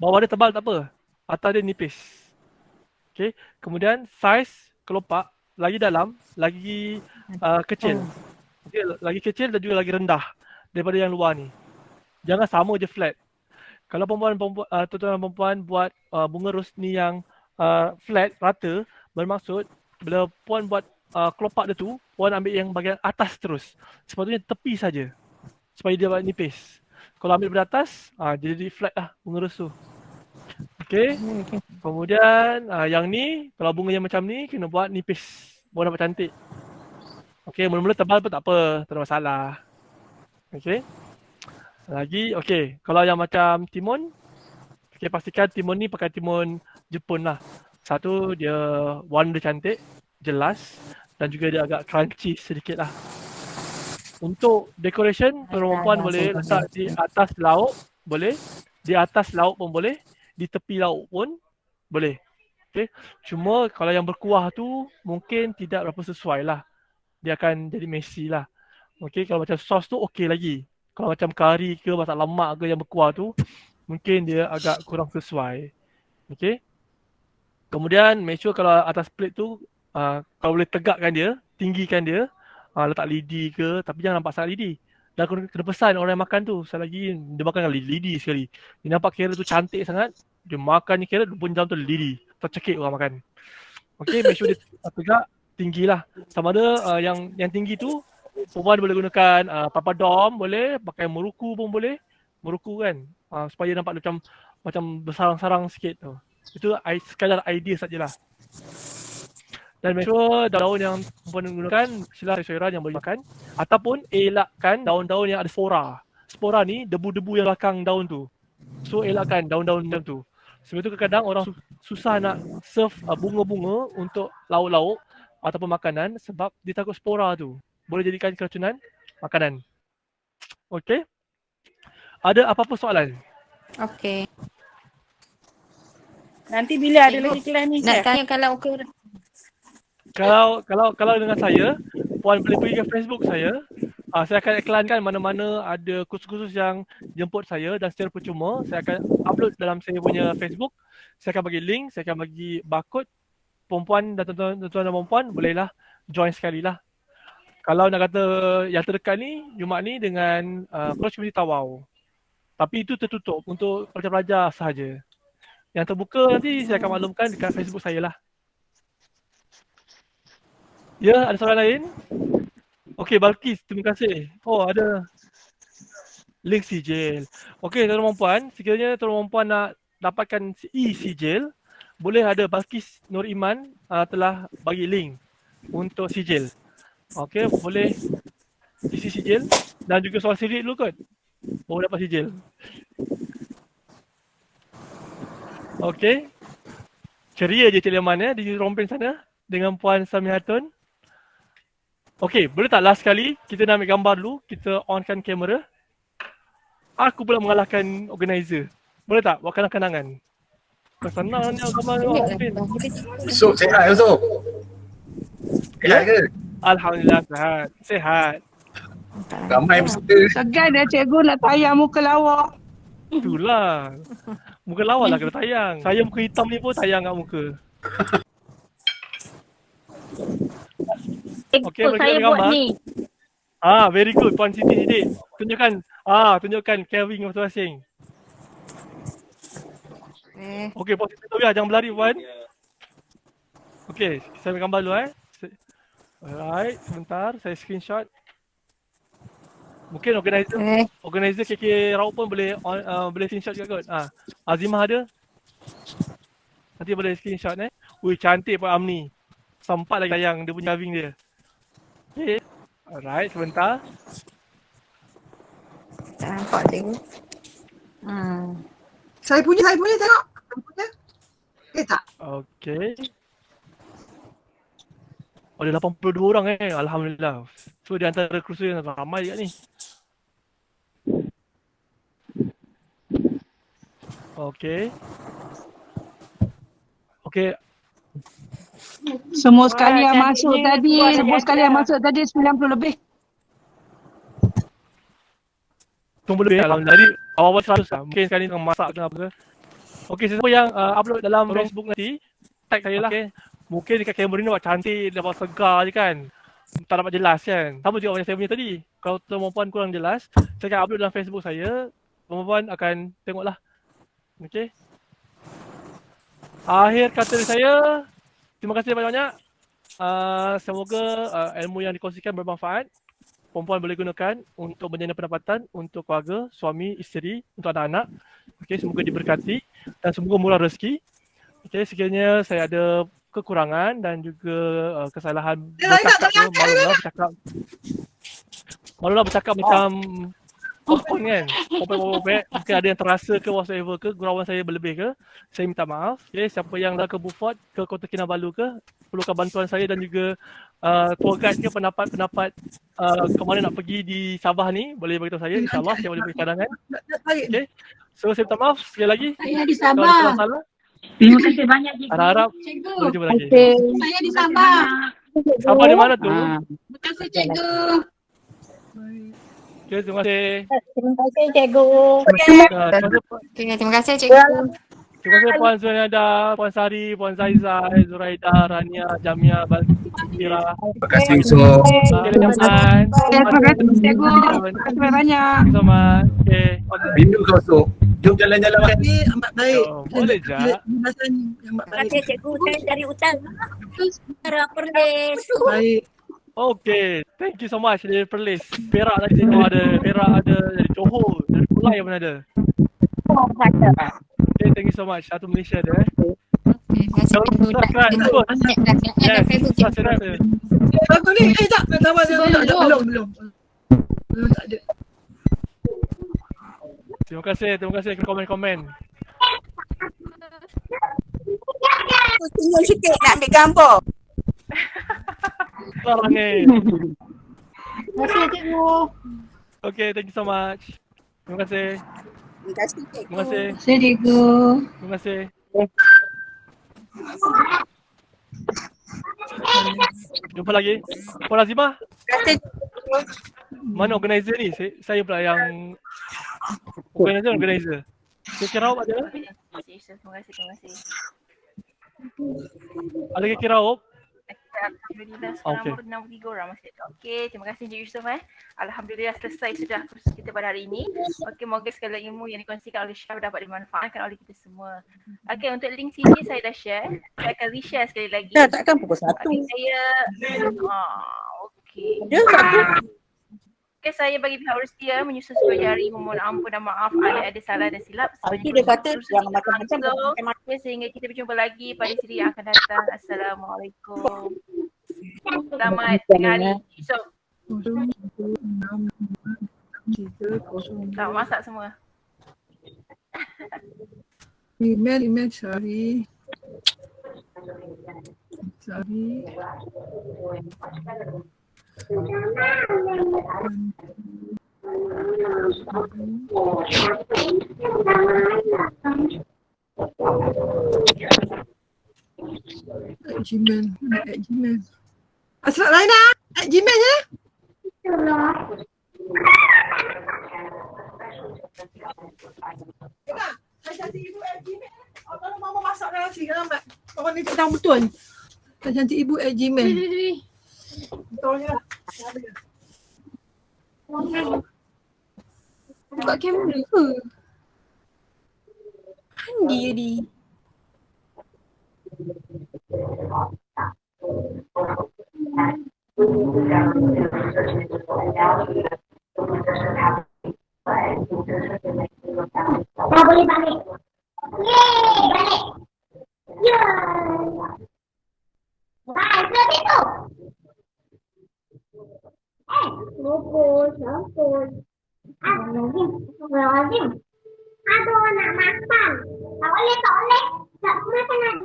Bawah dia tebal tak apa. Atas dia nipis. Okay. Kemudian saiz kelopak lagi dalam, lagi kecil. Okay, lagi kecil dan juga lagi rendah daripada yang luar ni. Jangan sama je flat. Kalau tuan-tuan perempuan buat bunga ros ni yang flat, rata, bermaksud bila puan buat kelopak dia tu, puan ambil yang bahagian atas terus. Sepatutnya tepi saja supaya dia nipis. Kalau ambil dari atas, dia jadi flat lah bunga ros tu. Okay. Kemudian yang ni, kalau bunga yang macam ni, kena buat nipis. Baru dapat cantik. Okay, mula-mula tebal pun tak apa, tak ada masalah. Okey. Lagi, okey. Kalau yang macam timun, okey, pastikan timun ni pakai timun Jepun lah. Satu, dia warna cantik, jelas dan juga dia agak crunchy sedikit lah. Untuk decoration, perempuan boleh letak di atas lauk, boleh. Di atas lauk pun boleh. Di tepi lauk pun boleh. Okay. Cuma kalau yang berkuah tu mungkin tidak berapa sesuai lah. Dia akan jadi messy lah. Okay, kalau macam sos tu okey lagi. Kalau macam kari ke, masak lemak ke yang berkuah tu, mungkin dia agak kurang sesuai. Okay. Kemudian make sure kalau atas plate tu, kalau boleh tegakkan dia, tinggikan dia, letak lidi ke, tapi jangan nampak sangat lidi. Dan kena pesan orang yang makan tu, sekali lagi dia makan dengan lidi sekali. Dia nampak carrot tu cantik sangat, dia makannya carrot, 20 jam tu lidi. Tercekik orang makan. Okay, make sure dia tegak, tinggilah. Sama ada yang tinggi tu, perempuan boleh gunakan papadom, boleh, pakai muruku pun boleh. Muruku kan, supaya nampak macam bersarang-sarang sikit tu. Itu sekadar idea sajalah. Dan make sure daun yang perempuan gunakan sila sayuran yang boleh makan ataupun elakkan daun-daun yang ada spora. Spora ni debu-debu yang belakang daun tu. So elakkan daun-daun macam tu. Sebab tu kadang-kadang orang susah nak serve bunga-bunga untuk lauk-lauk ataupun makanan sebab dia takut spora tu. Boleh jadikan keracunan makanan. Okey? Ada apa-apa soalan? Okey. Nanti bila ada lagi kelas ni, Nak Chef? tanya kalau ukur. Kalau dengan saya, puan boleh pergi ke Facebook saya. Saya akan iklankan mana-mana ada kursus-kursus yang jemput saya dan secara percuma saya akan upload dalam saya punya Facebook. Saya akan bagi link, saya akan bagi barcode. Perempuan dan tuan-tuan dan perempuan bolehlah join sekali lah. Kalau nak kata yang terdekat ni, Jumaat ni dengan Coach Community Tawau. Tapi itu tertutup untuk pelajar-pelajar sahaja. Yang terbuka nanti saya akan maklumkan dekat Facebook saya lah. Ya, ada soalan lain? Okey, Balkis, terima kasih. Oh, ada link sijil. Okey, tuan-tuan perempuan, sekiranya tuan-tuan perempuan nak dapatkan e-sijil, boleh ada Balkis Nur Iman telah bagi link untuk sijil. Okey, boleh isi sijil dan juga soal sirik dulu kot. Baru dapat sijil. Okey. Ceria je Cik Leman ya di rompeng sana dengan Puan Samihatun. Okey, boleh tak last sekali kita nak ambil gambar dulu, kita onkan kamera. Aku pula mengalahkan organizer. Boleh tak buat kenang-kenangan? Senang ni gambar rompeng. So, sihat Yusuf? Sihat ke? Alhamdulillah sihat. Sihat. Ramai peserta. Segan dah cikgu nak tayang muka lawak. Itulah. Muka lawa lah kena tayang. Saya muka hitam ni pun tayang kat muka. Okey, saya buat gambar. ni. Very good Puan Siti Sidik. Tunjukkan carving masing-masing. Okey, Puan Siti tu ya, jangan berlari Puan. Okey, saya ambil gambar dulu Alright, sebentar saya screenshot. Mungkin organizer KK Raup pun boleh boleh screenshot juga kot. Azimah ada. Nanti boleh screenshot Ui, cantik Pak Amni. Sempat lagi tayang dia punya carving dia. Okay. Alright, sebentar. Tak nampak cikgu. Saya punya tengok. Saya punya. Tak? Okay. Oh, ada 82 orang Alhamdulillah. So di antara kursus yang ramai juga ni. Okay. Okay. Semua sekali yang masuk tadi, 90 lebih. Tunggu lebih Alhamdulillah. Jadi awal-awal 100 lah. Mungkin sekali tengah masak ke apa ke. Okay, siapa yang upload dalam Facebook nanti, tag saya lah. Okay. Mungkin dekat kamera ni nampak cantik, nampak segar je kan. Tak dapat jelas kan. Sama juga macam saya punya tadi. Kalau perempuan kurang jelas, saya akan upload dalam Facebook saya. Perempuan akan tengoklah. Okay. Akhir kata saya, terima kasih banyak-banyak. Semoga ilmu yang dikongsikan bermanfaat. Perempuan boleh gunakan untuk menjana pendapatan untuk keluarga, suami, isteri, untuk anak-anak. Okay, semoga diberkati dan semoga murah rezeki. Okay, sekiranya saya ada kekurangan dan juga kesalahan bercakap, malulah bercakap. Malulah bercakap macam popcorn kan. Popcorn. Mungkin ada yang terasa ke whatsoever ke, gurauan saya berlebih ke. Saya minta maaf. Okay, siapa yang dah ke Beaufort, ke Kota Kinabalu ke, perlukan bantuan saya dan juga tour guide ke pendapat-pendapat ke mana nak pergi di Sabah ni, boleh beritahu saya. InsyaAllah saya boleh beri cadangan. Okay. So saya minta maaf sekali lagi. Saya di Kalau Sabah. ada salah. Terima kasih banyak cikgu. Harap Cikgu. boleh jumpa lagi. Saya di Sabah. Sabah di mana tu? Terima kasih cikgu. Okay, terima kasih. Terima kasih cikgu. Terima kasih cikgu. Terima kasih Puan Zunada, Puan Sari, Puan Zaizai, Zuraida, Rania, Jamia, Basira. Terima kasih Yusuf. Terima kasih. Terima kasih cikgu. Terima kasih banyak. Terima kasih so much. Okay. Rindu kau Yusuf. Jom jalan-jalan makan. Ni amat baik. Boleh je. Penjelasan amat Terima baik. kasih cikgu. Saya dari utara. Utara Perlis. Baik. Okay. Thank you so much dari Perlis. Perak tadi tengok ada. Perak ada. Dari Johor. Dari Kulai pun ada. Okay, thank you so much. Satu Malaysia ada Terima kasih cikgu. Yes, subscribe ada. Aku ni, tak. Belum. Belum tak ada. Terima kasih kerana komen-komen. Tinggal sikit nak ambil gambar. Sekarang ni. Terima kasih cikgu. Okay, thank you so much. Terima kasih. Terima kasih cikgu. Terima kasih. Terima kasih cikgu. Terima kasih. Jumpa lagi. Puan Azimah, Terima kasih. mana organizer ni? Saya pula yang organizer. Kira Raup ada? Terima kasih. Ada kira Raup? Alhamdulillah sekarang Okey. baru 63 orang masih ada. Okey, terima kasih Encik Yusuf. Alhamdulillah selesai sudah kursus kita pada hari ini. Okey, moga segala ilmu yang dikongsikan oleh Syah dapat dimanfaatkan oleh kita semua. Okey, untuk link sini saya dah share. Saya akan reshare sekali lagi. Dah takkan pukul 1. Okey, saya okey. Dia satu. Okey, saya bagi pihak Rustia menyusun sebuah jari memohon ampun dan maaf ada salah dan silap. Itu dia kata yang macam-macam Okay, sehingga kita berjumpa lagi pada siri yang akan datang. Assalamualaikum. Selamat tengah hari esok. Selamat masak semua. Email, sorry. Gmail. Asal Raina, Gmail ya? Saya cantik ibu Gmail. Kalau mama masak nasi kan lambat. Mama ni tak tahu betul. Saya cantik ibu Gmail. Betulnya. Buka kamera ke? Mandi tadi. Boleh balik. Yeay, balik. Yeay. Wah, itu tu. Sampul. Astagfirullahaladzim. Aduh, nak makan. Tak boleh. Tak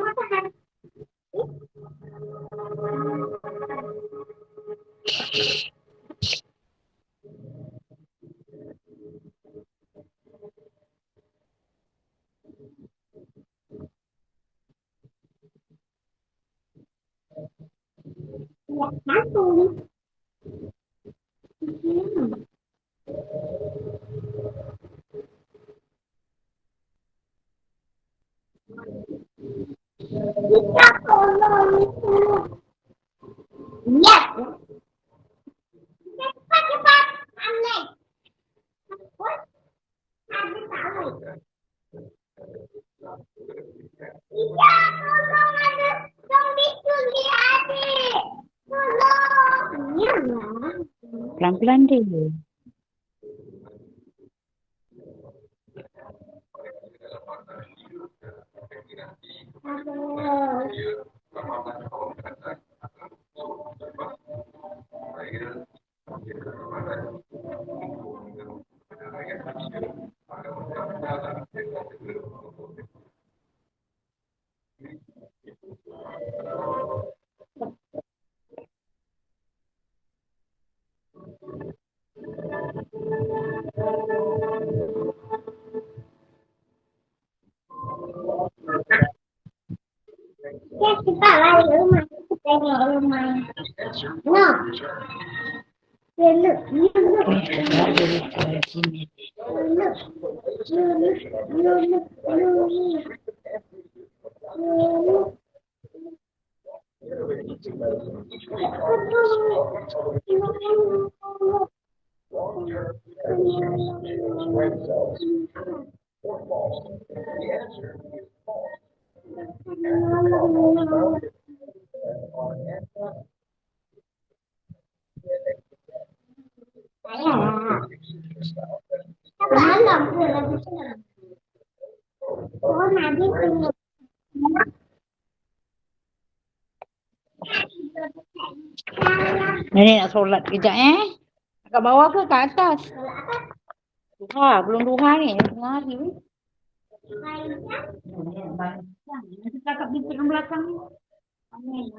makan. Satu. Kita tolong itu. Yes. Cepat. Aneh. Ada tahu. Iya, tolong ada zombie curi adik. Tolong. Iya lah. Pelan-pelan dia. Aduh. Nenek nak solat kejap Kat bawah ke kat atas? Duha, belum duha ni. Tengah hari. Nanti cakap di tengah belakang ni. Amin.